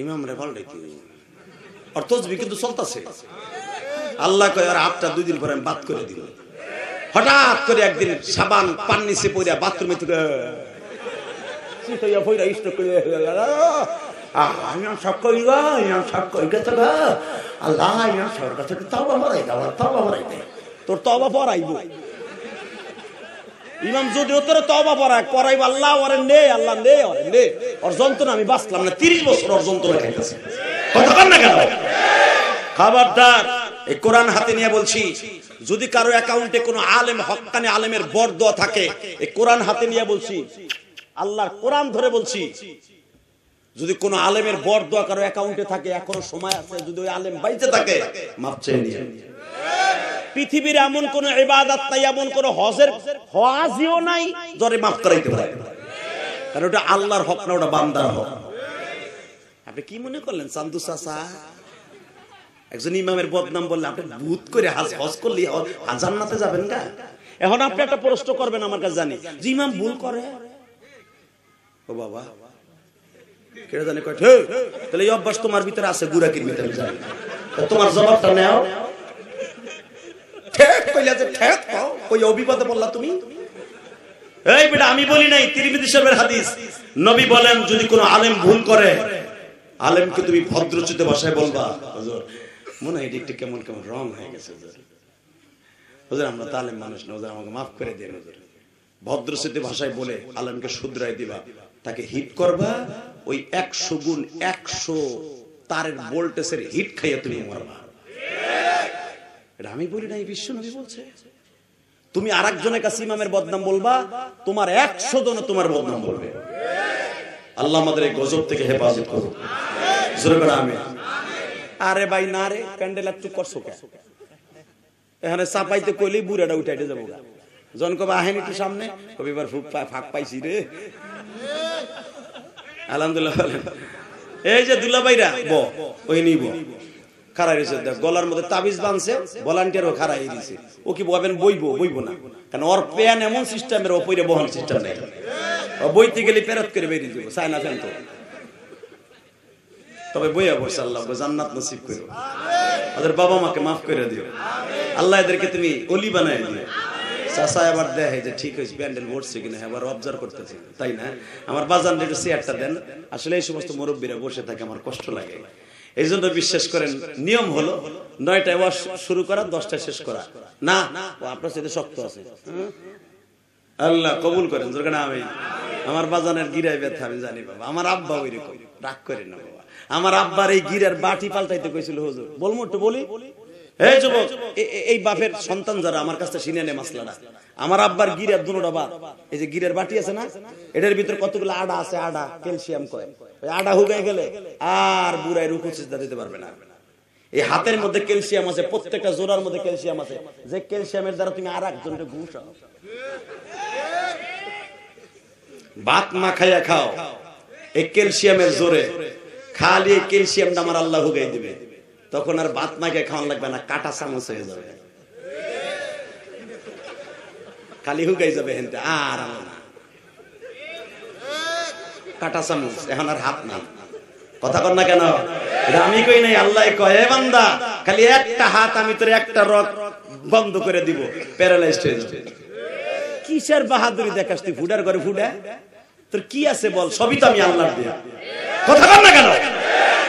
ইমাম রে পাল্টাইতে আর তসবি কিন্তু চলতেছে। আল্লাহ কয় আর আপটা 2 দিন পরে আমি বাদ করে দিব। হঠাৎ করে একদিন সাবান পান নিচে পড়িয়া বাথরুমে থেকে পড়া স্ট্রোক করে সব করি গা, সব করি গেছে গা, আল্লাহ সরকার থেকে তওবা পড়াই দাও, তওবা পড়াই দে। তোর তওবা পড়াইব ইমাম, যদি তোর তওবা পড়াইব আল্লাহ ওরে নে, আল্লাহ নে ওরে নে। ওর যন্ত্রণা আমি বাঁচলাম না, 30 বছর ওর যন্ত্রণা খাইতেছে। কথা কর না কেন? খবরদার, এই কোরআন হাতে নিয়ে বলছি, যদি কারো অ্যাকাউন্টে কোনো আলেম হক্কানি আলেমের বরদোয়া থাকে, এই কোরআন হাতে নিয়ে বলছি, আল্লাহর কোরআন ধরে বলছি, যদি কোনো আলেমের বরদোয়া কারো অ্যাকাউন্টে থাকে, এখনো সময় আছে, যদি ওই আলেম বাইচে থাকে মাফ চেয়ে নিয়ে। পৃথিবীর এমন কোন ইবাদত নাই, এমন কোন হজের হজও নাই যারে মাফ করাইতে পারে, কারণ ওটা আল্লাহর হক না, ওটা বান্দার হক। আপনি কি মনে করলেন চান্দু চাচা একজন ইমামের বদনাম বললে আপনি ভূত করে হজ করলে জান্নাতে যাবেন না? এখন আপনি একটা প্রশ্ন করবেন আমার কাছে, জানি যে ইমাম ভুল করে, ও বাবা কেটে জানে কয় তাহলে এই অভ্যাস তোমার ভিতরে আছে, গুড়াকির ভিতরে যায়, তোমার জবাবটা নেও। ঠিক কইলা যে ঠিক কও, কই অবিপদে বললা তুমি? এই বেটা আমি বলি নাই, তিরমিজি শরীফের হাদিস, নবী বলেন যদি কোনো আলেম ভুল করে, আলেমকে তুমি ভদ্রচিত ভাষায় বলবা, হুজুর মনে হয় এটা কেমন কেমন রং হয়ে গেছে, হুজুর আমরা তো আলেম মানুষ না, হুজুর আমাকে মাফ করে দেন। হুজুর ভদ্রচিত ভাষায় বলে আলেমকে শুধরাই দিবা, তাকে হিট করবা, ওই 100 গুণ 100 তারের ভোল্টেজের হিট খাইয়া তুমি মারবা। এটা আমি বলি নাই, বিশ্ব নবী বলছে। তুমি আরেকজনের কাছে ইমামের বদনাম বলবা, তোমার 100 জন তোমার বদনাম বলবে। আল্লাহ আমাদের এই গজব থেকে হেফাজত করুন, জোরে করে আমিন। আরে ভাই না রে, প্যান্ডেল একটু করছো কে? এখানে চাপাইতে কইলেই বুড়াটা উঠাইতে যাবো, জন কবে আহেন একটু সামনে, কবি এবার ফাঁক পাইছি রে। আলহামদুলিল্লাহ। এই যে দুলাভাইরা ওই নিব খারাই রয়েছে, গলার মধ্যে তাবিজ বাঁধছে, ভলান্টিয়ারও খারাই দিছে। ও কি বলবেন বইবো না, কারণ ওর প্যান এমন সিস্টেমের ওপরে বহন সিস্টেম নেই, বইতে গেলে পেরত করে বেরিয়ে যাবো, চায় না ফেন তো। তবে বইয়া বসে আল্লাহ জান্নাত নসিব করো, ওদের বাবা মাকে মাফ করে দিও, আল্লাহ এদেরকে তুমি অলি বানায় দিও। চাচা আবার দেখে যে ঠিক হয়েছে, প্যান্ডেল বসছে কিনা আবার অবজার্ভ করতেছে, তাই না? আমার বাজান একটু চেয়ারটা দেন। আসলে এই সমস্ত মুরব্বীরা বসে থাকে, আমার কষ্ট লাগে। এই জন্য বিশ্বাস করেন, নিয়ম হলো 9টায় ওয়াজ শুরু করা, 10টায় শেষ করা না। আপনার সাথে শক্ত আছে, আল্লাহ কবুল করেন। আমি আমার বাজানের গিরায় ব্যথা আমি জানি বাবা, আমার আব্বা ওই রকম রাগ করে না বাবা। আমার আব্বার এই গিরার বাটি পাল্টাইতে কইছিল হুজুর, বলবো একটু বলি। এই যুবক, এই বাপের সন্তান যারা আমার কাছে শুনে নে মাসলাটা, আমার আব্বার গিরার দুটোটা বাদ, এই যে গিরার বাটি আছে না, এটার ভিতরে কতগুলো আডা আছে, আডা ক্যালসিয়াম কয়, ওই আডা হুগাই গেলে আর বুড়ায় রুকু সিজদা দিতে পারবে না। এই হাতের মধ্যে ক্যালসিয়াম আছে, প্রত্যেকটা জোড়ার মধ্যে ক্যালসিয়াম আছে, যে ক্যালসিয়ামের দ্বারা তুমি আর একজনকে ঘুষাও। ভাত মা খাইয়া খাও, এই ক্যালসিয়ামের জোরে খালি এই ক্যালসিয়ামটা আমার আল্লাহ হুগাই দিবে, তখন আর ভাত মাকে খাওয়ান লাগবে না, কাটা চামচ হয়ে যাবে, খালি হুগাই যাবে হেনতে, আর কাটা চামচ, এখন আর হাত নাই। কথা কর না কেন? আমি কই নাই, আল্লাহ কয় বান্দা খালি একটা হাত আমি তোর একটা রক বন্ধ করে দিব, প্যারালাইজড হয়ে যাবে। কিসের বাহাদুরি দেখাস তুই? ফুডার করে ফুডা, তোর কি আছে বল? সবই তো আমি আল্লাহর দেয়া। কথা কর না কেন?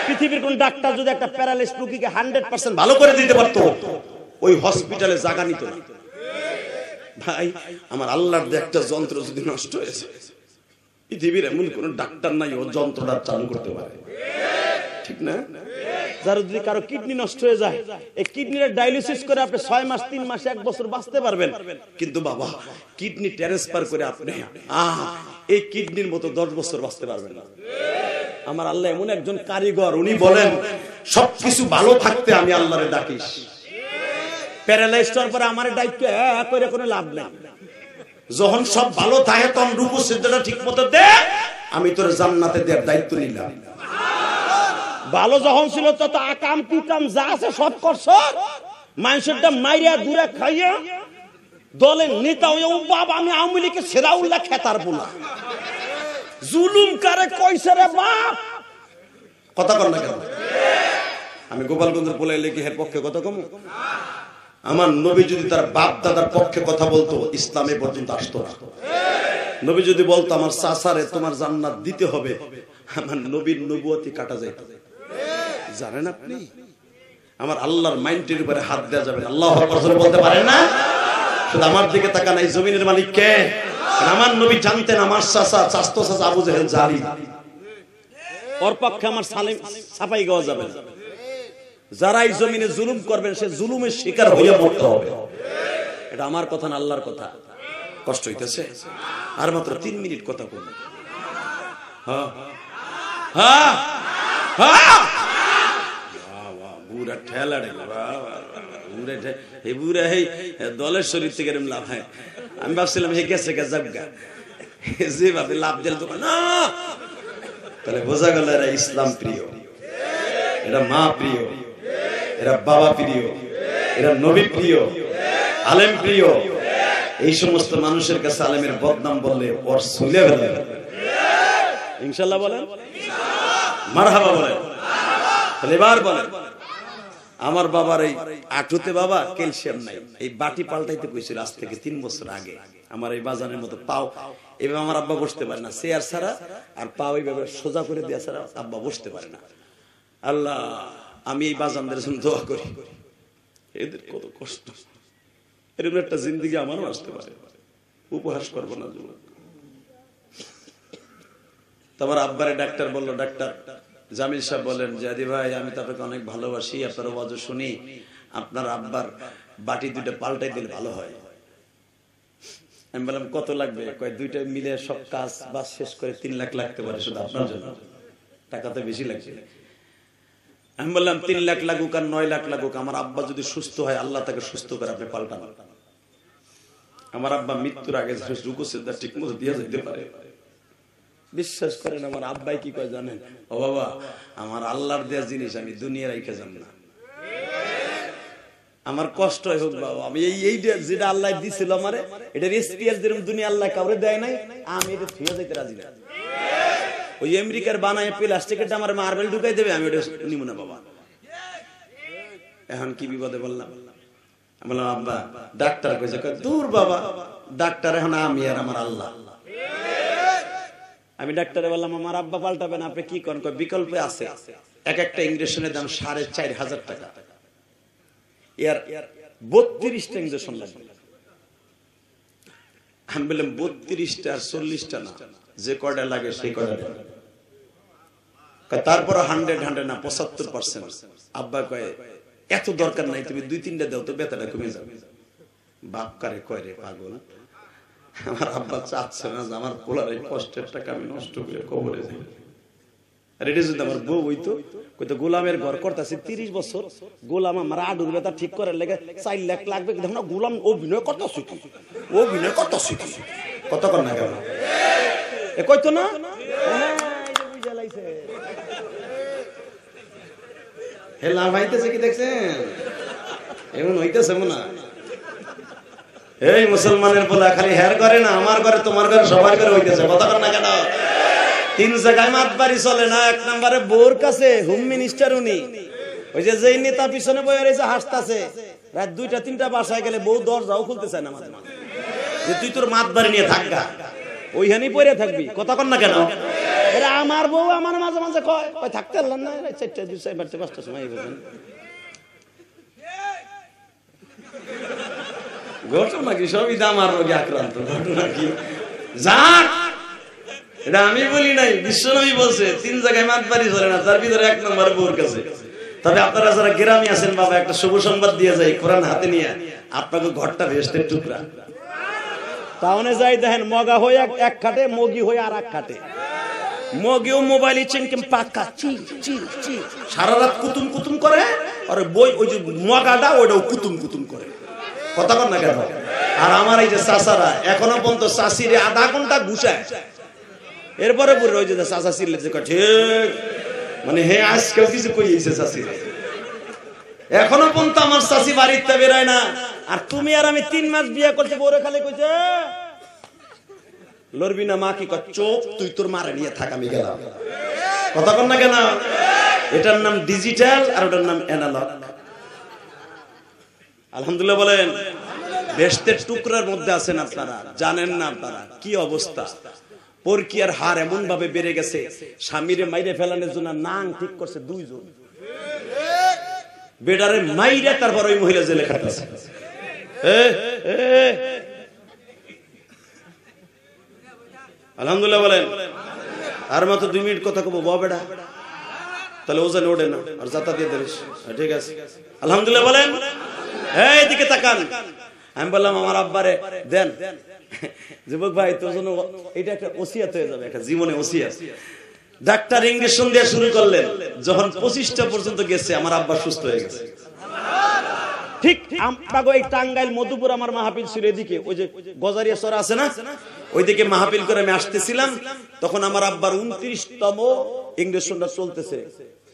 পৃথিবীর কোন ডাক্তার যদি একটা প্যারালাইজড রোগীকে 100% ভালো করে দিতে পারতো, ওই হসপিটালে জায়গা নিত না। ভাই আমার আল্লাহর দেয়া একটা যন্ত্র যদি নষ্ট হয়েছে, পৃথিবীর এমন কোন ডাক্তার নাই ও যন্ত্রটা চালু করতে পারে, ঠিক না? যারা যদি কারো কিডনি নষ্ট হয়ে যায়, এই কিডনির ডায়ালিসিস করে আপনি 6 মাস 3 মাস 1 বছর বাঁচতে পারবেন, কিন্তু বাবা কিডনি ট্রান্সফার করে আপনি এই কিডনির মতো 10 বছর বাঁচতে পারবেন না। আমার আল্লাহ এমন একজন কারিগর, উনি বলেন সবকিছু ভালো থাকতে আমি আল্লাহরে ডাকিস, প্যারালাইজড হওয়ার পরে আমার দায়িত্ব করে কোনো লাভ নেই। যখন সব ভালো থাকে তখন রুকু সিজদাটা ঠিক মতো দে, আমি তোর জান্নাতে দেওয়ার দায়িত্ব নিলাম। ভালো যখন ছিল তত আকাম পিকাম যা আছে সব করছ, মানুষেরটা মাইরা দূরে খাইয়া দলের নেতা হইয়া ও বাবা আমি আওয়ামী লীগের সেরাউল্লাহ খেতার পোলা। জুলুম কারে কইছে রে বাপ, কথা কর না কেন? আমি গোপালগঞ্জের পোলাই লেগে এর পক্ষে কথা কম? আমার নবী যদি তার বাপ দাদার পক্ষে কথা বলতো ইসলামে পর্যন্ত আসতো না। নবী যদি বলতো আমার চাচারে তোমার জান্নাত দিতে হবে, আমার নবীর নবুয়তি কাটা যাইত। জানেন আপনি আমার আল্লাহর মাইন্ডের উপরে হাত দেওয়া যাবে না। আল্লাহু আকবার বলতে পারেন না? শুধু আমার দিকে তাকান, এই জমিনের মালিক কে? আমার নবী জানতেন আমার চাচা চাচতো চাচা আবু জাহেল জালিম, ওর পক্ষে আমার ছাপাই গাওয়া যাবে না। যারা এই জমিনে জুলুম করবেন সে জুলুমের শিকার হইয়া মরতে হবে। এটা আমার কথা না, আল্লাহর কথা। কষ্ট হইতেছে? আর মাত্র 3 মিনিট কথা বলুন। হ্যাঁ হ্যাঁ হ্যাঁ, বুড়া ঠেলা ঠেলা, বুড়া দলের শরীর থেকে লাভ হয়। আমি ভাবছিলাম হে গেছে যাবগা, যেভাবে লাভ দিল তো না, তাহলে বোঝা গেল এরা ইসলাম প্রিয়, এরা মা প্রিয়, এরা বাবা প্রিয়, এরা নবী প্রিয়, আলেম প্রিয়। এই সমস্ত মানুষের কাছে আলেমের বদনাম বললে ওর সুলে গেল। ইনশাআল্লাহ বলেন, মারহাবা বলেন, তাহলে এবার বলেন। আমার বাবার এই আঁটুতে বাবা ক্যালসিয়াম নাই, এই বাটি পাল্টাইতে কইছিল আজ থেকে 3 বছর আগে। আমার এই বাজানের মতো পাও এভাবে আমার আব্বা বসতে পারে না, চেয়ার ছাড়া, আর পাও এইভাবে সোজা করে দেওয়া ছাড়া আব্বা বসতে পারে না। আল্লাহ, আমি এই বাজানদের জন্য দোয়া করি, এদের কত কষ্ট, এরকম একটা জিন্দেগি আমারও আসতে পারে। উপহাস করবো না যুবক। তোমার আব্বারে ডাক্তার বললো, ডাক্তার জামিল সাহেব বলেন যে আদি ভাই আমি তো আপনাকে অনেক ভালোবাসি, আপনার ওয়াজ শুনি, আপনার আব্বার বাটি 2টা পাল্টাই দিলে ভালো হয়। আমি বললাম কত লাগবে? কয় 2টা মিলে সব কাজ বাস শেষ করে 3 লাখ লাগতে পারে শুধু আপনার জন্য, টাকা তো বেশি লাগছে। আমি বললাম 3 লাখ লাগুক আর 9 লাখ লাগুক, আমার আব্বা যদি সুস্থ হয় আল্লাহ তাকে সুস্থ করে আপনি পাল্টান। আমার আব্বা মৃত্যুর আগে রুকু সিজদা ঠিক মতো দিয়ে যেতে পারে। বিশ্বাস করেন আমার আব্বাই কি কয় জানেন? ও বাবা, আমার আল্লাহর দেয়া জিনিস আমি দুনিয়া রাইখা যাব না, আমার কষ্ট হোক বাবা, আমি এই যেটা আল্লাহ দিছিল আমারে, এটা এক্সপিরিয়েন্স যেরকম দুনিয়া আল্লাহ কাউরে দেয় নাই, আমি এটা থুয়ে যাইতে রাজি না। ওই আমেরিকার বানায় প্লাস্টিকের আমার মার্বেল ঢুকাই দেবে, আমি ওটা নিব না বাবা। এখন কি বিপদে বললাম? বললাম আব্বা ডাক্তার কইছে, দূর বাবা ডাক্তার এখন আমি আর আমার আল্লাহ। আমি ডাক্তারে বললাম আমার আব্বা পাল্টাবেন, আপনি কি করেন? বিকল্প আছে, এক একটা ইঞ্জেকশনের দাম 4,500 টাকা, এর 32টা ইঞ্জেকশন লাগবে। আমি বললাম 32টা আর 40টা না, যে কয়টা লাগে সেই কয়টা। তারপর 100 না 75%। আব্বা কয় এত দরকার নাই, তুমি 2-3টা দাও তো ব্যথাটা কমে যাবে। বাপ কারে কয় রে পাগল, আমার আব্বা চাচ্ছে না যে আমার পোলার এই কষ্টের টাকা আমি নষ্ট করে কবরে যাই। আর এটা যদি আমার বউ হইতো, কইতো গোলামের ঘর করতেছি 30 বছর, গোলাম আমার আডুর ব্যথা ঠিক করার লেগে 4 লাখ লাগবে, কিন্তু না গোলাম অভিনয় করতেছি, অভিনয় করতেছি, কত কর না কেন এ কইতো না? হে লাভ হইতেছে কি দেখছেন? এমন হইতেছে না। এই মুসলমানের পোলা খালি হের করে না, আমার ঘরে তোমার ঘরে সবার ঘরে হইতেছে, কথা কর না কেন? 3 জায়গায় মাতবাড়ি চলে না। 1 নম্বরে বোর কাছে হোম মিনিস্টার উনি, ওই যে যেই নেতা পিছনে বয়ে রয়েছে হাসতাছে, রাত 2টা-3টা বাসায় গেলে বউ দরজাও খুলতে চায় না, মাঝে মাঝে যে তুই তোর মাতবাড়ি নিয়ে থাকগা, ওইখানেই পড়ে থাকবি, কথা কর না কেন? এরা আমার বউ আমার মাঝে মাঝে কয় থাকতে পারলাম না, 4টা 2-5টা সময় ঘটনা কি সবই দামার রোগে আক্রান্ত। ঘটনা কি যাক, এটা আমি বলি নাই, বিশ্বনবী বলছে 3 জায়গায় মাতবাড়ি চলে না, তার ভিতরে 1 নম্বরে বউর কাছে। তবে আপনারা যারা গ্রামে আছেন বাবা, একটা শুভ সংবাদ দিয়ে যাই, কোরআন হাতে নিয়ে, আপনাকে ঘরটা ভেস্টের টুকরা। টাউনে যাই দেখেন মগা হয়ে এক খাটে, মগি হয়ে আর এক খাটে। মগিও মোবাইল চিনকেম পাক্কা চি চি চি সারা রাত কুতুম কুতুম করে, আর বই ওই যে মগাটা ওইটাও কুতুম কুতুম করে। কথা বল না কেন? আর আমার এই যে চাচারা এখনো পর্যন্ত চাষিরে আধা ঘন্টা ঘুষায়, এরপরে পরে ওই যে চাচা চিল্লে যে ঠিক মানে হে আজকেও কিছু কইছে চাষিরে, এখনো পর্যন্ত আমার চাষি বাড়িতে বেরোয় না। আর তুমি আর আমি 3 মাস বিয়ে করতে বড় খালি কইছে লড়বি না মা কি কর চোপ তুই তোর মারে নিয়ে থাক আমি গেলাম। কথা বল না কেন? এটার নাম ডিজিটাল আর ওটার নাম অ্যানালগ। আলহামদুলিল্লাহ বলেন। বেহেশতের টুকরার মধ্যে আছেন আপনারা, জানেন না আপনারা কি অবস্থা। পরকীয়ার হার এমন ভাবে বেড়ে গেছে, স্বামীরে মাইরে ফেলানোর জন্য নাং ঠিক করছে 2 জন, বেডারে মাইরে তারপর ওই মহিলা জেলে খাটাছে। আলহামদুলিল্লাহ বলেন। আর মাত্র 2 মিনিট কথা কব বেড়া, তাহলে ওজন ওঠে না আর যাতা দিয়ে দিস। ঠিক আছে আলহামদুলিল্লাহ বলেন। এই দিকে তাকান। আমি বললাম আমার আব্বারে দেন, যুবক ভাই তোর জন্য এটা একটা ওসিয়াত হয়ে যাবে, একটা জীবনে ওসিয়াত। ডাক্তার ইনজেকশন দিয়ে শুরু করলেন, যখন 25টা পর্যন্ত গেছে আমার আব্বা সুস্থ হয়ে গেছে। ঠিক আমবাগো এই টাঙ্গাইল মধুপুর আমার মাহফিল ছিল, এদিকে ওই যে গজারিয়া সরা আছে না, ওইদিকে মাহফিল করে আমি আসতেছিলাম, তখন আমার আব্বার 29তম ইনজেকশনটা চলতেছে।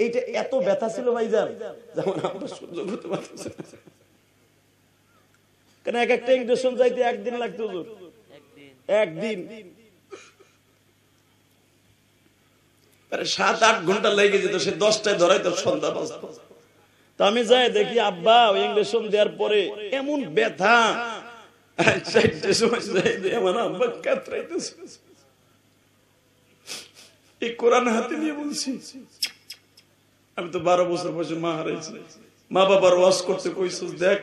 এইটা এত ব্যথা ছিল ভাইজান যেমন আব্বা সহ্য করতে পারতেছে না, কেন এক একটা ইনজেকশন যাইতে 1 দিন লাগতো, একদিন 7-8 ঘন্টা লেগে যেত। সে 10টায় ধরাইতো সন্ধ্যা 5টা। তা আমি যাই দেখি আব্বা ওই ইনজেকশন দেওয়ার পরে এমন ব্যথা, 4টার সময় যাই আমার আব্বা কাতরাইতেছে। এই কোরআন হাতে নিয়ে বলছি, আমি তো 12 বছর বয়সে মা হারাইছি, মা বাবার ওয়াজ করতে কইছিস দেখ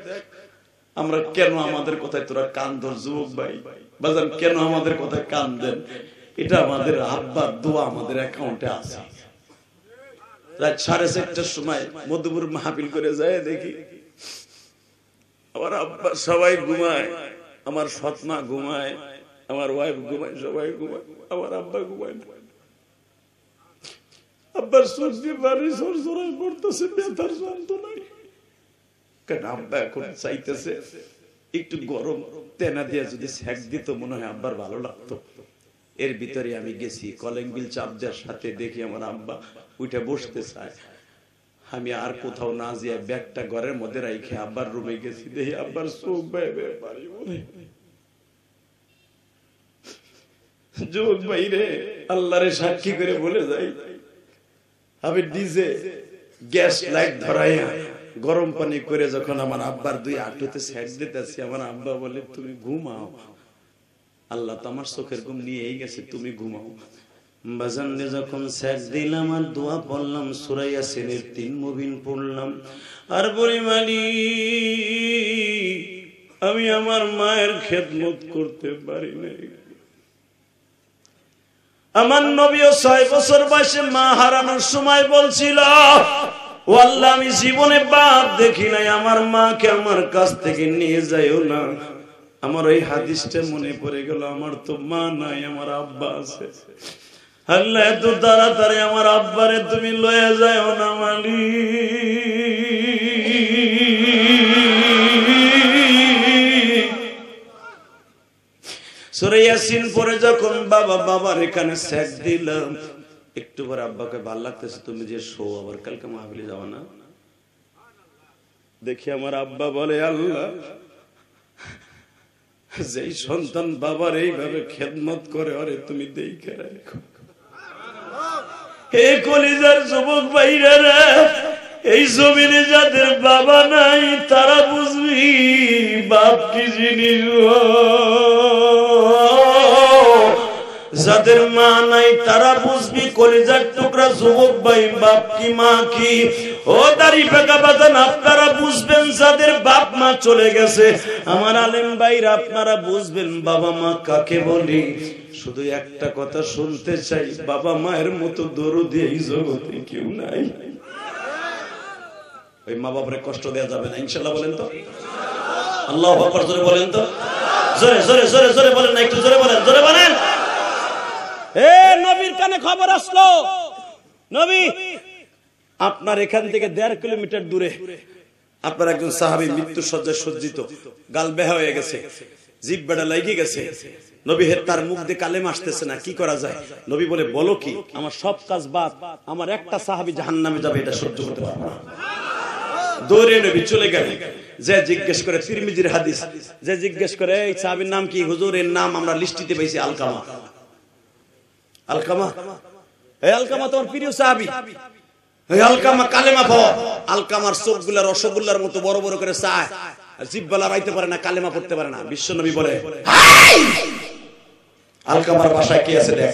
আমরা কেন আমাদের কথায় তোরা কান ধর, যুবক ভাই বাজান কেন আমাদের কথায় কান দেন, এটা আমাদের আব্বার দোয়া আমাদের অ্যাকাউন্টে আছে। রাত 4:30টার সময় মধুপুর মাহফিল করে যায় দেখি আমার আব্বা সবাই ঘুমায়, আমার সৎমা ঘুমায়, আমার ওয়াইফ ঘুমায়, সবাই ঘুমায়, আমার আব্বা ঘুমায় না। আব্বার সর্দি বাড়ি সরসরাই পড়তেছে, ব্যথার যন্ত্রণায়। কারণ আব্বা এখন চাইতেছে একটু গরম তেনা দিয়ে যদি সেক দিত মনে হয় আব্বার ভালো লাগতো। এর ভিতরে আমি গেছি কলিং বিল চাপ দেওয়ার সাথে দেখি আমার আব্বা উঠে বসতে চায়। আমি আর কোথাও না যেয়ে ব্যাগটা ঘরের মধ্যে রাখে আব্বার রুমে গেছি, দেখি আব্বার চোখ বাইরে বাড়ি বলে। যুবক ভাই রে, আল্লাহরে সাক্ষী করে বলে যাই, আমি নিজে গ্যাস লাইট ধরাইয়া গরম পানি করে যখন আমার আব্বার 2 হাঁটুতে সেক দিতেছি, আমার আব্বা বলে তুমি ঘুমাও, আল্লাহ তো আমার চোখের ঘুম নিয়েই গেছে, তুমি ঘুমাও। বাজানে যখন সেক দিলাম আর দোয়া পড়লাম, সূরা ইয়াসিনের 3 মুবিন পড়লাম, আর বলি মালিক আমি আমার মায়ের খেদমত করতে পারি নাই। আমার নবীও 6 বছর বয়সে মা হারানোর সময় বলছিল, ও আল্লাহ আমি জীবনে বাপ দেখি নাই, আমার মাকে আমার কাছ থেকে নিয়ে যাইও না। আমার ওই হাদিসটা মনে পড়ে গেল, আমার তো মা নাই, আমার আব্বা আছে। আল্লাহ এত তাড়াতাড়ি আমার আব্বারে তুমি লয়ে যাও না মালিক। সূরা ইয়াসিন পড়ে যখন বাবার এখানে সেক দিলাম, একটু পরে আব্বাকে ভাল লাগতেছে, তুমি যে শো আবার কালকে মাহফিলে যাও না। দেখি আমার আব্বা বলে, আল্লাহ যেই সন্তান বাবার এইভাবে খেদমত করে ওরে তুমি দেখে রাখো। হে কলিজার যুবক ভাইরা রে, এই জমিনে যাদের বাবা নাই তারা বুঝবি বাপ কি জিনিস, যাদের মা নাই তারা বুঝবি কলিজার টুকরা যুবক ভাই বাপ কি মা কি। ও দাড়ি পাকা বাজান আপনারা বুঝবেন যাদের বাপ মা চলে গেছে, আমার আলেম ভাইরা আপনারা বুঝবেন বাবা মা কাকে বলি। শুধু একটা কথা শুনতে চাই, বাবা মায়ের মতো দরদি এই জগতে কেউ নাই। ওই মা বাবারে কষ্ট দেওয়া যাবে না ইনশাআল্লাহ, বলেন তো আল্লাহু আকবার, জোরে বলেন তো, জোরে জোরে জোরে জোরে বলেন না, একটু জোরে বলেন, জোরে বলেন। এ নবীর কানে খবর আসলো, নবী আপনার এখান থেকে 1.5 কিলোমিটার দূরে আপনার একজন সাহাবী মৃত্যু সজ্জায় সজ্জিত, গাল বেহা হয়ে গেছে, জিহ্বাটা লাগিয়ে গেছে, নবী হে তার মুখ দিয়ে কালেমা আসতেছে না, কি করা যায়? নবী বলে, বলো কি? আমার সব কাজ বাদ, আমার একটা সাহাবী জাহান্নামে যাবে, এটা সহ্য করতে পারবো না। দৌড়ে নবী চলে গেলেন। যে জিজ্ঞেস করে, তিরমিজির হাদিস, যে জিজ্ঞেস করে এই সাহাবীর নাম কি? হুজুর এর নাম আমরা লিস্টিতে পেয়েছি আলকামা। আলকামা, এই আলকামা তোমার প্রিয় সাহাবী, এই আলকামা কালেমা পড়। আলকামার চোখগুলা রসগোল্লার মতো বড় বড় করে চায়, জিহ্বা লড়াইতে পারে না, কালেমা পড়তে পারে না। বিশ্বনবী বলে, আলকামার বাসায় কে আছে দেখ।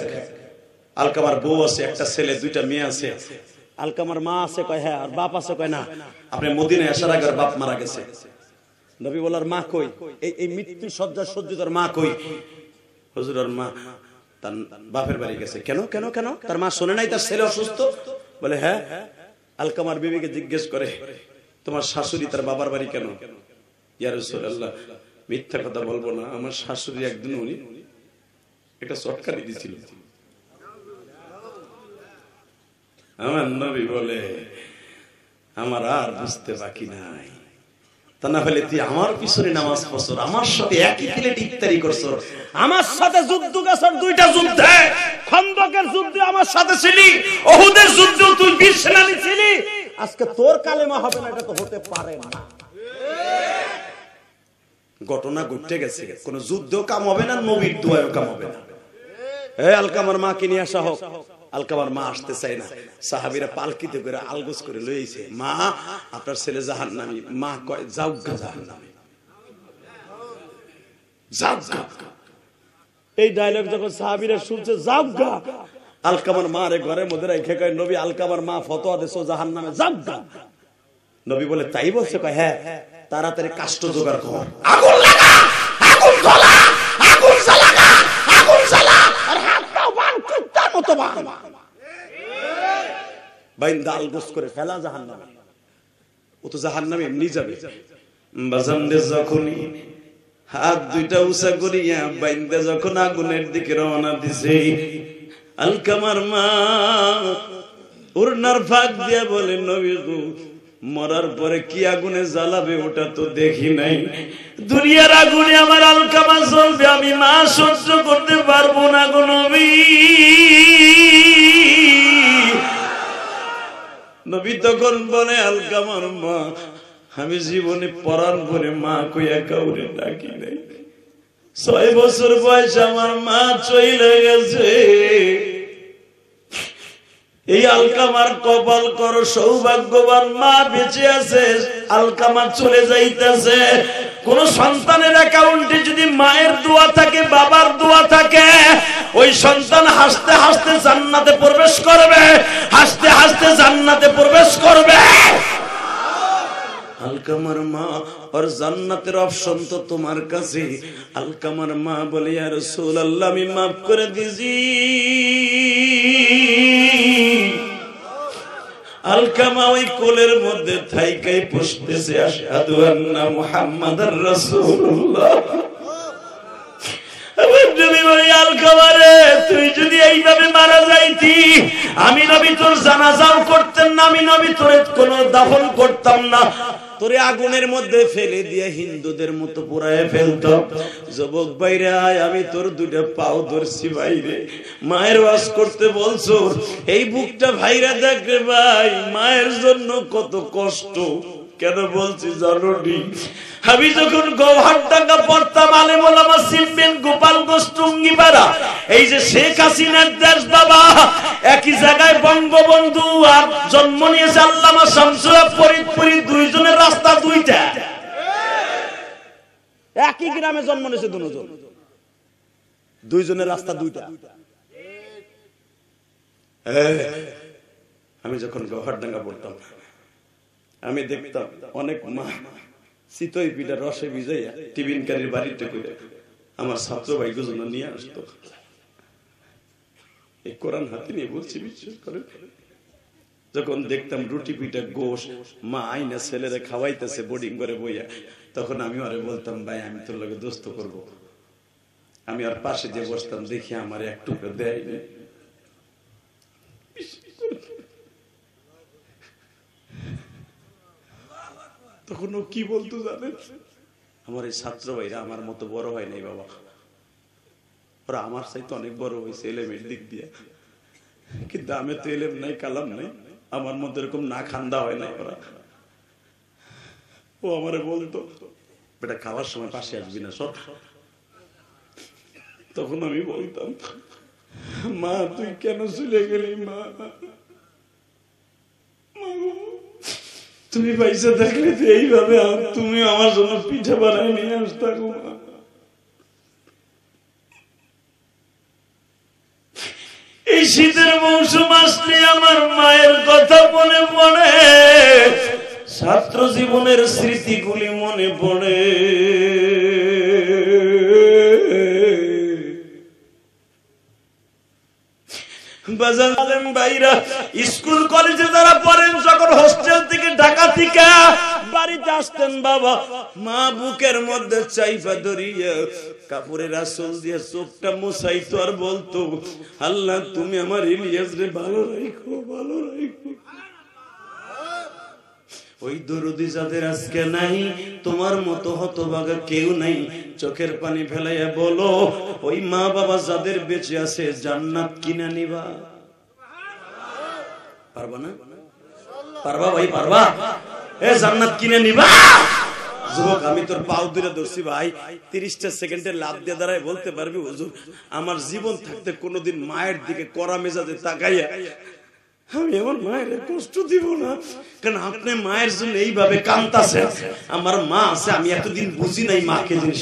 আলকামার বউ আছে, একটা ছেলে, দুইটা মেয়ে আছে। আলকামার মা আছে, কয় হ্যাঁ। আর বাপ আছে, কয় না, আপনি মদিনায় আসার আগে বাপ মারা গেছে। নবী বলার মা কই? এই মৃত্যু সজ্জা সজ্জিতার মা কই? হুজুর ওর মা তার বাপের বাড়ি গেছে। কেন কেন কেন? তার মা শোনে নাই তার ছেলে অসুস্থ? বলে হ্যাঁ। আলকামার বিবিকে জিজ্ঞেস করে, তোমার শাশুড়ি তার বাবার বাড়ি কেন? ইয়া রাসূলুল্লাহ, মিথ্যা কথা বলবো না, আমার শাশুড়ি একদিন উনি একটা চটকারি দিছিল। আমার নবী বলে, আমার আর বুঝতে বাকি নাই, তা না হলে তুই আমার পিছনে নামাজ পড়ছ, আমার সাথে একই প্লেট ইফতারি করছ, আমার সাথে যুদ্ধ গেছর, দুইটা যুদ্ধে, খন্দকের যুদ্ধে আমার সাথে ছিলি, উহুদের যুদ্ধেও তুই বীর সেনানী ছিলি, আজকে তোর কালেমা হবে না, এটা তো হতে পারে না। ঘটনা ঘটে গেছে, কোন যুদ্ধেও কাম হবে না, নবীর দোয়ায়ও কাম হবে না। এই আলকামার মাকে নিয়ে আসা হোক। আলকামার মা আসতে চায় না, সাহাবীরা পালকিতে করে আলগোস করে লইছে, মা আপনার ছেলে জাহান্নামী। মা কয়, যাও গা জাহান্নামে, যাও গা। এই ডায়লগ যখন সাহাবীরা শুনছে, যাও গা, আলকামার মা রে ঘরের মধ্যে রেখে কয়, নবী আলকামার মা ফতোয়া দিছো জাহান্নামে, যাও গা। নবী বলে, তাই বলছে? কয় হ্যাঁ। তাড়াতাড়ি কাষ্ঠ জোগাড় কর, আগুন লাগা, আগুন জ্বলা, আগুন জ্বালাগা, আগুন জ্বালা, আর হাত পাও বান, কুত্তার মতো বান, বাইন্দা আলগোস করে ফেলা জাহান্নামে। ও তো জাহান্নামে এমনি যাবে। বাজানদের যখনই হাত দুইটা উঁচা করিয়া বাইন্দা যখন আগুনের দিকে রওনা দিছে, আলকামার মা ওড়নার ফাঁক দিয়া বলে, নবী গো, মরার পরে কি আগুনে জ্বালাবে ওটা তো দেখি নাই, দুনিয়ার আগুনে আমার আলকামা জ্বলবে, আমি মা সহ্য করতে পারবো না গো নবী। নবী তখন বলে, আলকামার মা, আমি জীবনে পরাণ করে মা কইয়া কাউরে ডাকি নাই, 6 বছর বয়স আমার মা চলে গেছে। এই আলকামার কপাল করো সৌভাগ্যবান, মা বেঁচে আছে, আলকামা চলে যাইতেছে। কোন সন্তানের অ্যাকাউন্টে যদি মায়ের দোয়া থাকে, বাবার দোয়া থাকে, ওই সন্তান হাসতে হাসতে জান্নাতে প্রবেশ করবে, হাসতে হাসতে জান্নাতে প্রবেশ করবে। আলকামার মা আর জান্নাতের অপশন তো তোমার কাছে। আলকামার মা বলে, ইয়া রাসূলুল্লাহ, আমি মাফ করে দিছি। আলকামা ওই কোলের মধ্যে থাইকাই পুষতেছে, আশহাদু আন্না মুহাম্মাদার রাসূলুল্লাহ। আলকামা রে, তুই যদি এইভাবে মারা যাইতি, আমি নবী তোর জানাজাও করতেন না, আমি নবী তোর কোন দাফন করতাম না, তোরে আগুনের মধ্যে ফেলে দিয়ে হিন্দুদের মতো পুরায় ফেলতাম। যুবক ভাইরে আয়, আমি তোর দুইটা পাও ধরছি ভাইরে, মায়ের ওয়াজ করতে বলছো, এই বুকটা ভাইরা দেখ রে ভাই, মায়ের জন্য কত কষ্ট। কেন বলছি জানোনি? আমি যখন গৌহারডাঙ্গা পড়তাম, আলেম ওলামা চিনবেন, গোপালগঞ্জ টুঙ্গিপাড়া, এই যে শেখ হাসিনার দেশ বাবা, একই জায়গায় বঙ্গবন্ধু আর জন্ম নিয়েছে আল্লামা শামসুল ফরিদপুরি, দুইজনের রাস্তা দুইটা, একই গ্রামে জন্ম নিয়েছে দুজন, দুইজনের রাস্তা দুইটা। আমি যখন গৌহারডাঙ্গা পড়তাম, আমি দেখতাম অনেক মা চিতই পিঠা রসে ভিজাইয়া টিফিনকারীর বাড়িতে করে আমার ছাত্র ভাই গুজন নিয়ে আসতো। এই কোরআন হাতে নিয়ে বলছি, বিশ্বাস করেন, যখন দেখতাম রুটি পিঠা গোশ মা আইনা ছেলেরা খাওয়াইতেছে বোর্ডিং করে বইয়া, তখন আমি আরে বলতাম, ভাই আমি তোর লগে দোস্ত করব। আমি আর পাশে যে বসতাম, দেখি আমার এক টুকরো দেয়নি। তখন ও কি বলতো জানেন? আমার এই ছাত্র ভাইরা আমার মতো বড় হয় নাই বাবা, ওরা আমার চাইতে অনেক বড় হয়েছে এলেমের দিক দিয়ে, কিন্তু আমি তো এলেম নাই, কালাম নাই, আমার মধ্যে এরকম না খান্দা হয় নাই ওরা। ও আমারে বলতো, বেটা খাওয়ার সময় পাশে আসবি না সব। তখন আমি বলতাম, মা তুই কেন চলে গেলি? মা তুমি পয়সা থাকলে তো এইভাবে তুমি আমার জন্য পিঠা বানাই নিয়ে আসতা গো মা। এই শীতের মৌসুম আসলে আমার মায়ের কথা মনে পড়ে, ছাত্র জীবনের স্মৃতিগুলি মনে পড়ে। ভাইরা স্কুল কলেজে যারা পড়েন, যখন হোস্টেল থেকে ঢাকা থেকে বাড়িতে আসতেন বাবা, মা বুকের মধ্যে চাইপা ধরিয়া কাপড়ের আঁচল দিয়ে চোখটা মুছাইতো আর বলতো, আল্লাহ তুমি আমার ইলিয়াস রে ভালো রাখো, ভালো রাখো। ওই দরুদি যাদের আজকে নাই, তোমার মতো হতভাগা কেউ নাই, চোখের পানি ফেলাইয়া বলো, ওই মা বাবা যাদের বেঁচে আছে জান্নাত কিনা নিবা? পারবা না? পারবা ভাই, পারবা? এ জান্নাত কিনে নিবা? যুবক আমি তোর পাও ধরে ধরছি ভাই, 30টা সেকেন্ডের লাভ দিয়ে দাঁড়ায় বলতে পারবি, হুজুর আমার জীবন থাকতে কোনোদিন মায়ের দিকে কড়া মেজাজে তাকাইয়া আমি আমার মায়ের কষ্ট দিব না, কারণ আপনি মায়ের জন্য এইভাবে কাঁদতাছেন। আমার মা আছে, আমি এতদিন বুঝি নাই মাকে জিনিস।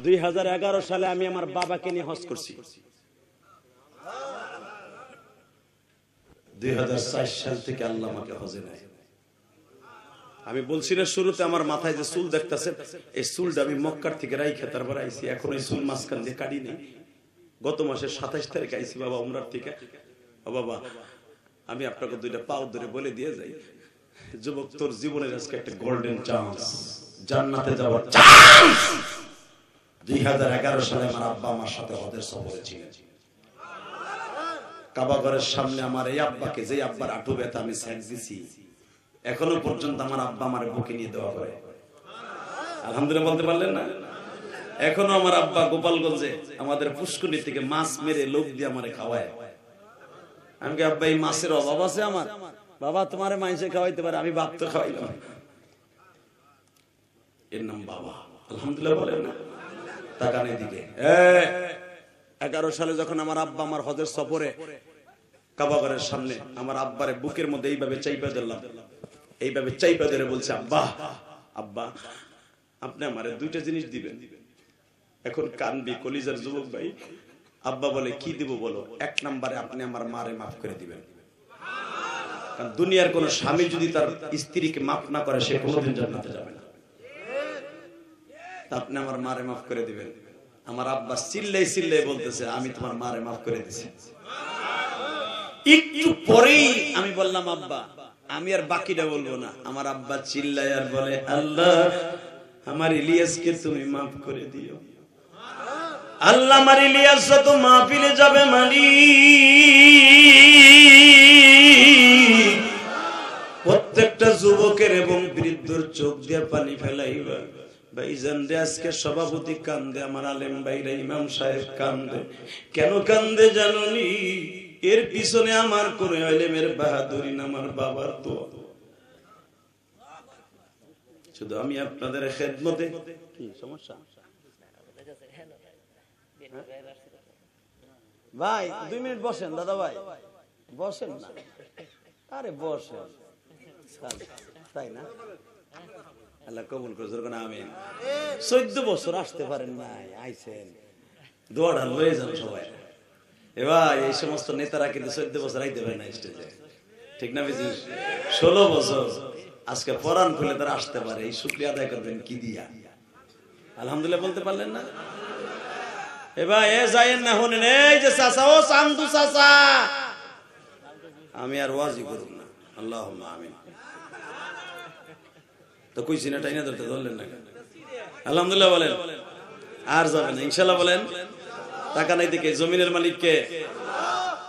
2011 সালে আমি আমার বাবাকে নিয়ে হজ করছি, 2004 সাল থেকে আল্লাহ আমাকে হজে নেয়। আমি বলছি না শুরুতে, আমার মাথায় যে চুল দেখতেছেন, এই চুলটা আমি মক্কার থেকে রাইখে তারপর আইছি, এখন এই চুল মাঝখান দিয়ে কাটি নেই। গত মাসের 27 তারিখ আইছি বাবা উমরার থেকে। বাবা আমি আপনাকে দুইটা পাও ধরে বলে দিয়ে যাই, যুবক তোর জীবনের আজকে একটা গোল্ডেন চান্স, জান্নাতে যাওয়ার চান্স। 2011 সালে আমার আব্বা আমার সাথে হজের সফরে ছিলেন। কাবা ঘরের সামনে আমার এই আব্বাকে, যে আব্বার আঁটু ব্যথা আমি সেক দিছি, এখনো পর্যন্ত আমার আব্বা আমার বুকে নিয়ে দেওয়া করে। আলহামদুলিল্লাহ বলতে পারলেন না? এখনো আমার আব্বা গোপালগঞ্জে আমাদের পুষ্করণী থেকে মাছ মেরে লোক দিয়ে আমারে খাওয়ায়। আমি কি আব্বা এই মাছের অভাব আছে আমার? বাবা তোমারে মাইসে খাওয়াইতে পারে, আমি বাপ তো খাওয়াইলাম, এর নাম বাবা। আলহামদুলিল্লাহ বলেন না? তাকান এদিকে। 11 সালে যখন আমার আব্বা আমার হজের সফরে কাবা ঘরের সামনে আমার আব্বারে বুকের মধ্যে এইভাবে চাইপা ধরলাম, এইভাবে চাইপা ধরে বলছে, আব্বা আব্বা আপনি আমারে দুইটা জিনিস দিবেন। এখন কানবি কলিজার যুবক ভাই। আব্বা বলে কি দিব বলো? 1 নম্বরে আপনি আমার মারে মাফ করে দিবেন, কারণ দুনিয়ার কোন স্বামী যদি তার স্ত্রীকে মাফ না করে সে কোনোদিন জান্নাতে যাবে না। আপনি আমার মারে মাফ করে দিবেন। আমার আব্বা চিল্লাই চিল্লাই বলতেছে, আমি তোমার মারে মাফ করে দিছি। একটু পরেই আমি বললাম, আব্বা আমি আর বাকিটা বলবো না। আমার আব্বা চিল্লাই আর বলে, আল্লাহ আমার ইলিয়াসকে তুমি মাফ করে দিও। আল্লাহ আমার ইলিয়াস যত মাহফিলে যাবে মালিক, প্রত্যেকটা যুবকের এবং বৃদ্ধর চোখ দিয়ে পানি ফেলাইবা। ভাইজান রে আজকে সভাপতি কান্দে, আমার আলেম ভাইরা ইমাম সাহেব কান্দে। কেন কান্দে জানুনি? এর পিছনে আমার কোন আলেমের বাহাদুরি না, আমার বাবার দোয়া। শুধু আমি আপনাদের খেদমতে। কি সমস্যা ভাই? 2 মিনিট বসেন দাদা ভাই, বসেন না। আরে বসেন, তাই না? আল্লাহ কবুল করুন। আমিন। 14 বছর আসতে পারেন নাই, আইছেন, দোয়াটা লয়ে যান সবাই। এবার এই সমস্ত নেতারা কিন্তু 14 বছর আইতে পারে না স্টেজে, ঠিক না? 16 বছর আজকে পরাণ খুলে তারা আসতে পারে। এই শুকরিয়া আদায় করবেন কি দিয়া? আলহামদুলিল্লাহ বলতে পারলেন না? এবার এ যায়েন না, শুনেন এই যে চাচা, ও চান্দু চাচা, আমি আর ওয়াজি করব না। আল্লাহুম্মা আমিন। তো কইছি না, টাইনা ধরতে ধরলেন না? আলহামদুলিল্লাহ বলেন। আর যাবেন না ইনশাআল্লাহ বলেন। টাকা নাই থেকে জমিনের মালিককে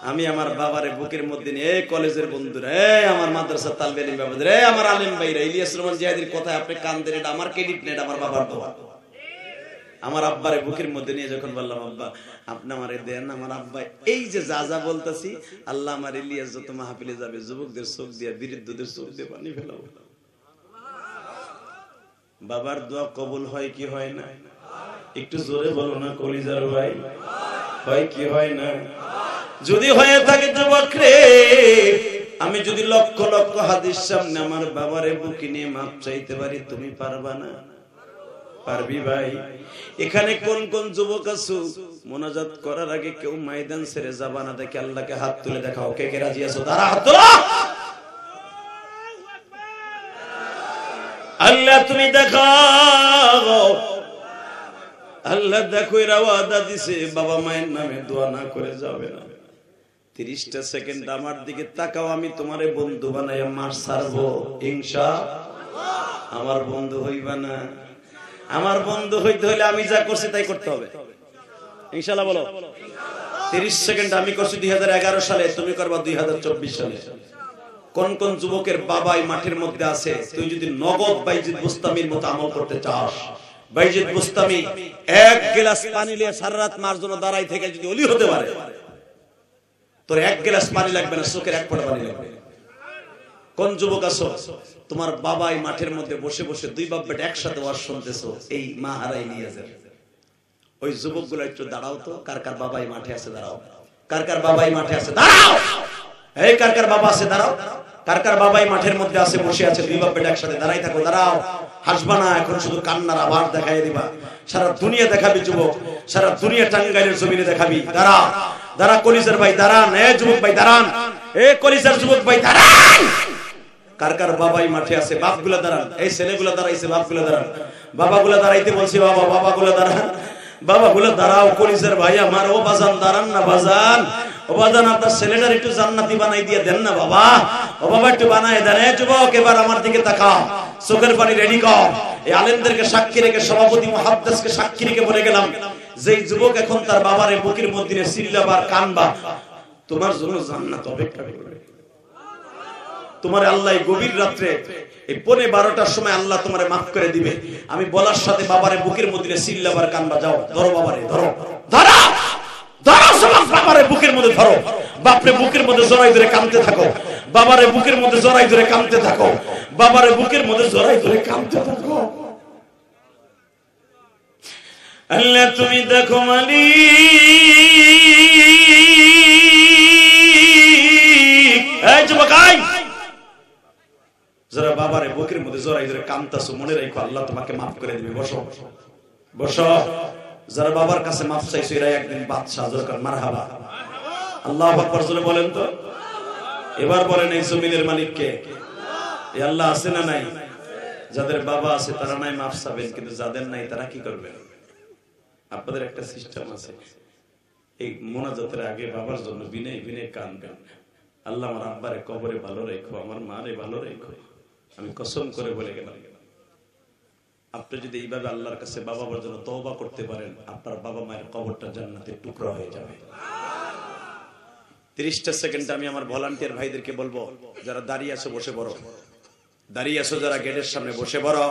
আমি আমার বাবারে বুকের মধ্যে নিয়ে এই কলেজের বন্ধুরা, এই আমার মাদ্রাসার তালবে ইলম বাবাদের, এই আমার আলেম ভাইরা, ইলিয়াস রহমান জিহাদির কথায় আপনি কান দেন, এটা আমার ক্রেডিট নেই, এটা আমার বাবার দোয়া। আমার আব্বারে বুকের মধ্যে নিয়ে যখন বললাম, আব্বা আপনি আমারে দেন, আমার আব্বা এই যে যা যা বলতেছি, আল্লাহ আমার ইলিয়াস যত মাহফিলে যাবে যুবকদের চোখ দিয়ে, বিরুদ্ধদের চোখ দিয়ে পানি ফেলাবো। বাবার দোয়া কবুল হয় কি হয় না? একটু জোরে বলো না কলিজার ভাই, হয় কি হয় না? যদি হয়ে থাকে যুবক রে, আমি যদি লক্ষ লক্ষ হাদিস সামনে আমার বাবারে বুকে নিয়ে মাপ চাইতে পারি, তুমি পারবা না? পারবি ভাই? এখানে কোন কোন যুবক আছো মোনাজাত করার আগে কেউ ময়দান ছেড়ে যাবা না, দেখে আল্লাহকে হাত তুলে দেখাও, কে কে রাজি আছো? তারা হাত তোলো। আল্লাহ তুমি দেখাও, আল্লাহ দেখো এরা ওয়াদা দিছে বাবা মায়ের নামে দোয়া না করে যাবে না। 30টা সেকেন্ড আমার দিকে তাকাও, আমি তোমারে বন্ধু বানাইয়া মার ছাড়বো ইনশাআল্লাহ। আমার বন্ধু হইবা না? আমার বন্ধু হইতে হলে আমি যা করছি তাই করতে হবে ইনশাআল্লাহ। বলো 30 সেকেন্ড আমি করছি 2011 সালে, তুমি করবা 2024 সালে। কোন কোন যুবকের বাবাই মাঠের মধ্যে আছে, তুই যদি নগদ বাইজিদ বুস্তামির মতো আমল করতে চাস, বাইজিদ বুস্তামি এক গ্লাস পানি নিয়ে সারা রাত মার জন্য দাঁড়াই থেকে যদি ওলি হতে পারে, তোর এক গ্লাস পানি লাগবে না, চোখের এক ফোঁটা পানি লাগবে। কোন যুবক আছো তোমার বাবাই মাঠের মধ্যে বসে বসে দুই বাপ বেটা একসাথে ওয়াজ শুনতেছো, এই মা হারাই নিয়ে যায়, ওই যুবকগুলো একটু দাঁড়াও তো, কার কার বাবাই মাঠে আছে দাঁড়াও, কার কার বাবাই মাঠে আছে দাঁড়াও, এই কার কার বাবা আছে দাঁড়াও, কার কার বাবাই মাঠের মধ্যে আছে বসে আছে, দুই বাপ বেটা একসাথে দাঁড়াই থাকো, দাঁড়াও। হাসবা না, এখন শুধু কান্নার আভার দেখাই দিবা, সারা দুনিয়া দেখাবি যুবক, সারা দুনিয়া টাঙ্গাইলের জমিনে দেখাবি। দাঁড়া দাঁড়া কলিজার ভাই দাঁড়ান, এ যুবক ভাই দাঁড়ান, এ কলিজার যুবক ভাই দাঁড়ান। কার কার বাবাই মাঠে আছে, বাপগুলা দাঁড়ান, এই ছেলেগুলা দাঁড়াইছে, বাপগুলা দাঁড়ান, বাবাগুলা দাঁড়াইতে বলছি, বাবা বাবাগুলা দাঁড়ান, বাবাগুলা দাঁড়াও। কলিজার ভাই আমার, ও বাজান দাঁড়ান না, বাজান ও বাজান আপনার ছেলেটার একটু জান্নাতি বানাই দিয়ে দেন না বাবা, ও বাবা একটু বানায় দেন। এই যুবক এবার আমার দিকে তাকাও, চোখের পানি রেডি কর। এই আলেমদেরকে সাক্ষী রেখে, সভাপতি মুহাদ্দিসকে সাক্ষী রেখে বলে গেলাম, যেই যুবক এখন তার বাবার বুকের মধ্যে চিল্লাবার কানবা, তোমার জন্য জান্নাত অপেক্ষা করবে। তোমার আল্লাহ গভীর রাত্রে এই 12:15টার সময় আল্লাহ তোমারে মাফ করে দিবে। আমি বলার সাথে বাবারে বুকের মধ্যে চিল্লাবার কানবা, যাও ধরো বাবারে, ধরো ধরো ধরো, সব বাবারে বুকের মধ্যে ধরো, বাপরে বুকের মধ্যে জড়াই ধরে কাঁদতে থাকো, বাবারে বুকের মধ্যে জড়াই ধরে কাঁদতে থাকো, বাবারে বুকের মধ্যে জড়াই ধরে কাঁদতে থাকো। আল্লাহ তুমি দেখো মালিক, এই যুবক আয়, যারা বাবারে বুকের মধ্যে জড়াই ধরে কাঁদতাছো, মনে রাখো আল্লাহ তোমাকে মাফ করে দিবে। বসো বসো। যারা বাবার কাছে মাফ চাইছো এরা একদিন বাদশা, জোরকার মারহাবা, আল্লাহু আকবার জোরে বলেন তো। এবার বলেন এই জমিনের মালিক কে? এই আল্লাহ আছে না নাই? যাদের বাবা আছে তারা নাই মাফ চাবেন, কিন্তু যাদের নাই তারা কি করবেন? আপনাদের একটা সিস্টেম আছে, এই মোনাজাতের আগে বাবার জন্য বিনয় বিনয় কাঁদবেন, আল্লাহ আমার আব্বারে কবরে ভালো রেখো, আমার মারে ভালো রেখো। আমি কসম করে বলে গেলাম, আপনি যদি এইভাবে আল্লাহর কাছে বাবার জন্য তওবা করতে পারেন, আপনার বাবা মায়ের কবরটা জান্নাতের টুকরা হয়ে যাবে। 30টা সেকেন্ড আমি আমার ভলান্টিয়ার ভাইদেরকে বলবো, যারা দাঁড়িয়ে আছো বসে পড়ো, দাঁড়িয়ে আছো যারা গেটের সামনে বসে পড়ো,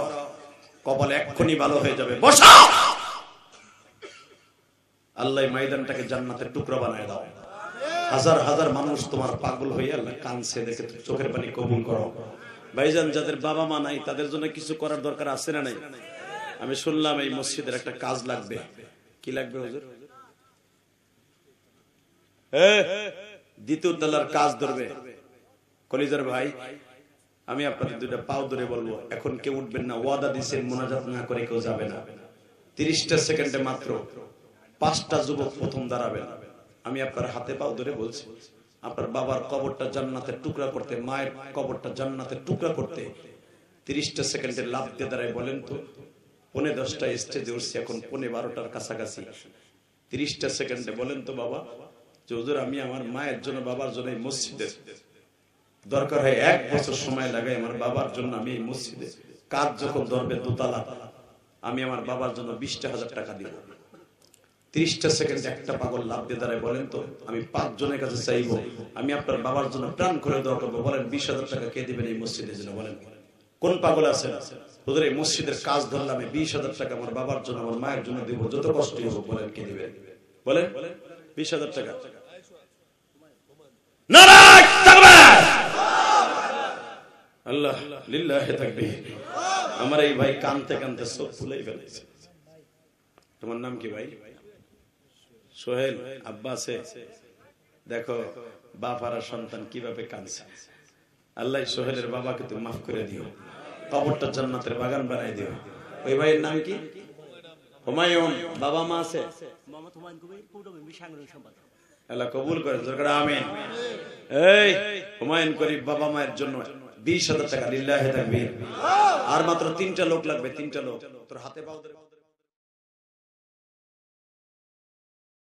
কপাল এক্ষুনি ভালো হয়ে যাবে, বসো। আল্লাহ ময়দানটাকে জান্নাতের টুকরা বানায় দাও। হাজার হাজার মানুষ তোমার পাগল হয়ে আল্লাহ কানছে দেখে চোখের পানি কবুল করো। ভাইজান যাদের বাবা মা নাই তাদের জন্য কিছু করার দরকার আছে না নাই? আমি শুনলাম এই মসজিদের একটা কাজ লাগবে। কি লাগবে হুজুর? দ্বিতীয় তলার কাজ ধরবে। কলিজার ভাই আমি আপনাদের দুইটা পাও ধরে বলবো, এখন কেউ উঠবেন না, ওয়াদা দিচ্ছেন মোনাজাত না করে কেউ যাবে না। 30টা সেকেন্ডে মাত্র 5টা যুবক প্রথম দাঁড়াবেন। আমি আপনার হাতে পাও ধরে বলছি, আপনার বাবার কবরটা জান্নাতের টুকরা করতে, মায়ের কবরটা জান্নাতের টুকরা করতে 30টা সেকেন্ডে লাভ দিয়ে দাঁড়ায় বলেন তো। 10:45 স্টেজে উঠছি, এখন 12:15 কাছাকাছি। 30টা সেকেন্ডে বলেন তো বাবা যে হুজুর আমি আমার মায়ের জন্য বাবার জন্য এই মসজিদের দরকার হয় 1 বছর সময় লাগাই আমার বাবার জন্য আমি এই মসজিদে কাজ যখন ধরবে দোতলা, আমি আমার বাবার জন্য 20,000 টাকা দিব। 30টা সেকেন্ড একটা পাগল লাভ দিয়ে দাঁড়ায়, বলেন তো আমি 5 জনের কাছে চাইবো, আমি আপনার বাবার জন্য প্রাণ করে দোয়া করবো, বলেন 20,000 টাকা কে দিবেন এই মসজিদের জন্য? বলেন কোন পাগল আছেন? হুজুর এই মসজিদের কাজ ধরলাম, আমি 20,000 টাকা আমার বাবার জন্য আমার মায়ের জন্য দিব, যত কষ্টই হোক, বলেন কে দিবেন? বলেন 20,000 টাকা। নারায়ে তাকবীর, আল্লাহ লিল্লাহি তাকবীর। আমার এই ভাই কানতে কানতে সব ভুলেই ফেলেছে। তোমার নাম কি ভাই? সোহেল। আব্বা আছে? দেখো বাপ আর সন্তান কিভাবে কাঁদছে। আল্লাহ সোহেলের বাবাকে তুমি মাফ করে দিও, কবরটা জান্নাতের বাগান বানাই দিও। ওই ভাইয়ের নাম কি? হুমায়ুন। বাবা মা আছে? আল্লাহ কবুল করেন, দরকার আমিন। এই হুমায়ুন করিম বাবা মায়ের জন্য 20,000 টাকা, লিল্লাহি তাকবীর। আর মাত্র 3টা লোক লাগবে, 3টা লোক। তোর হাতে পাও।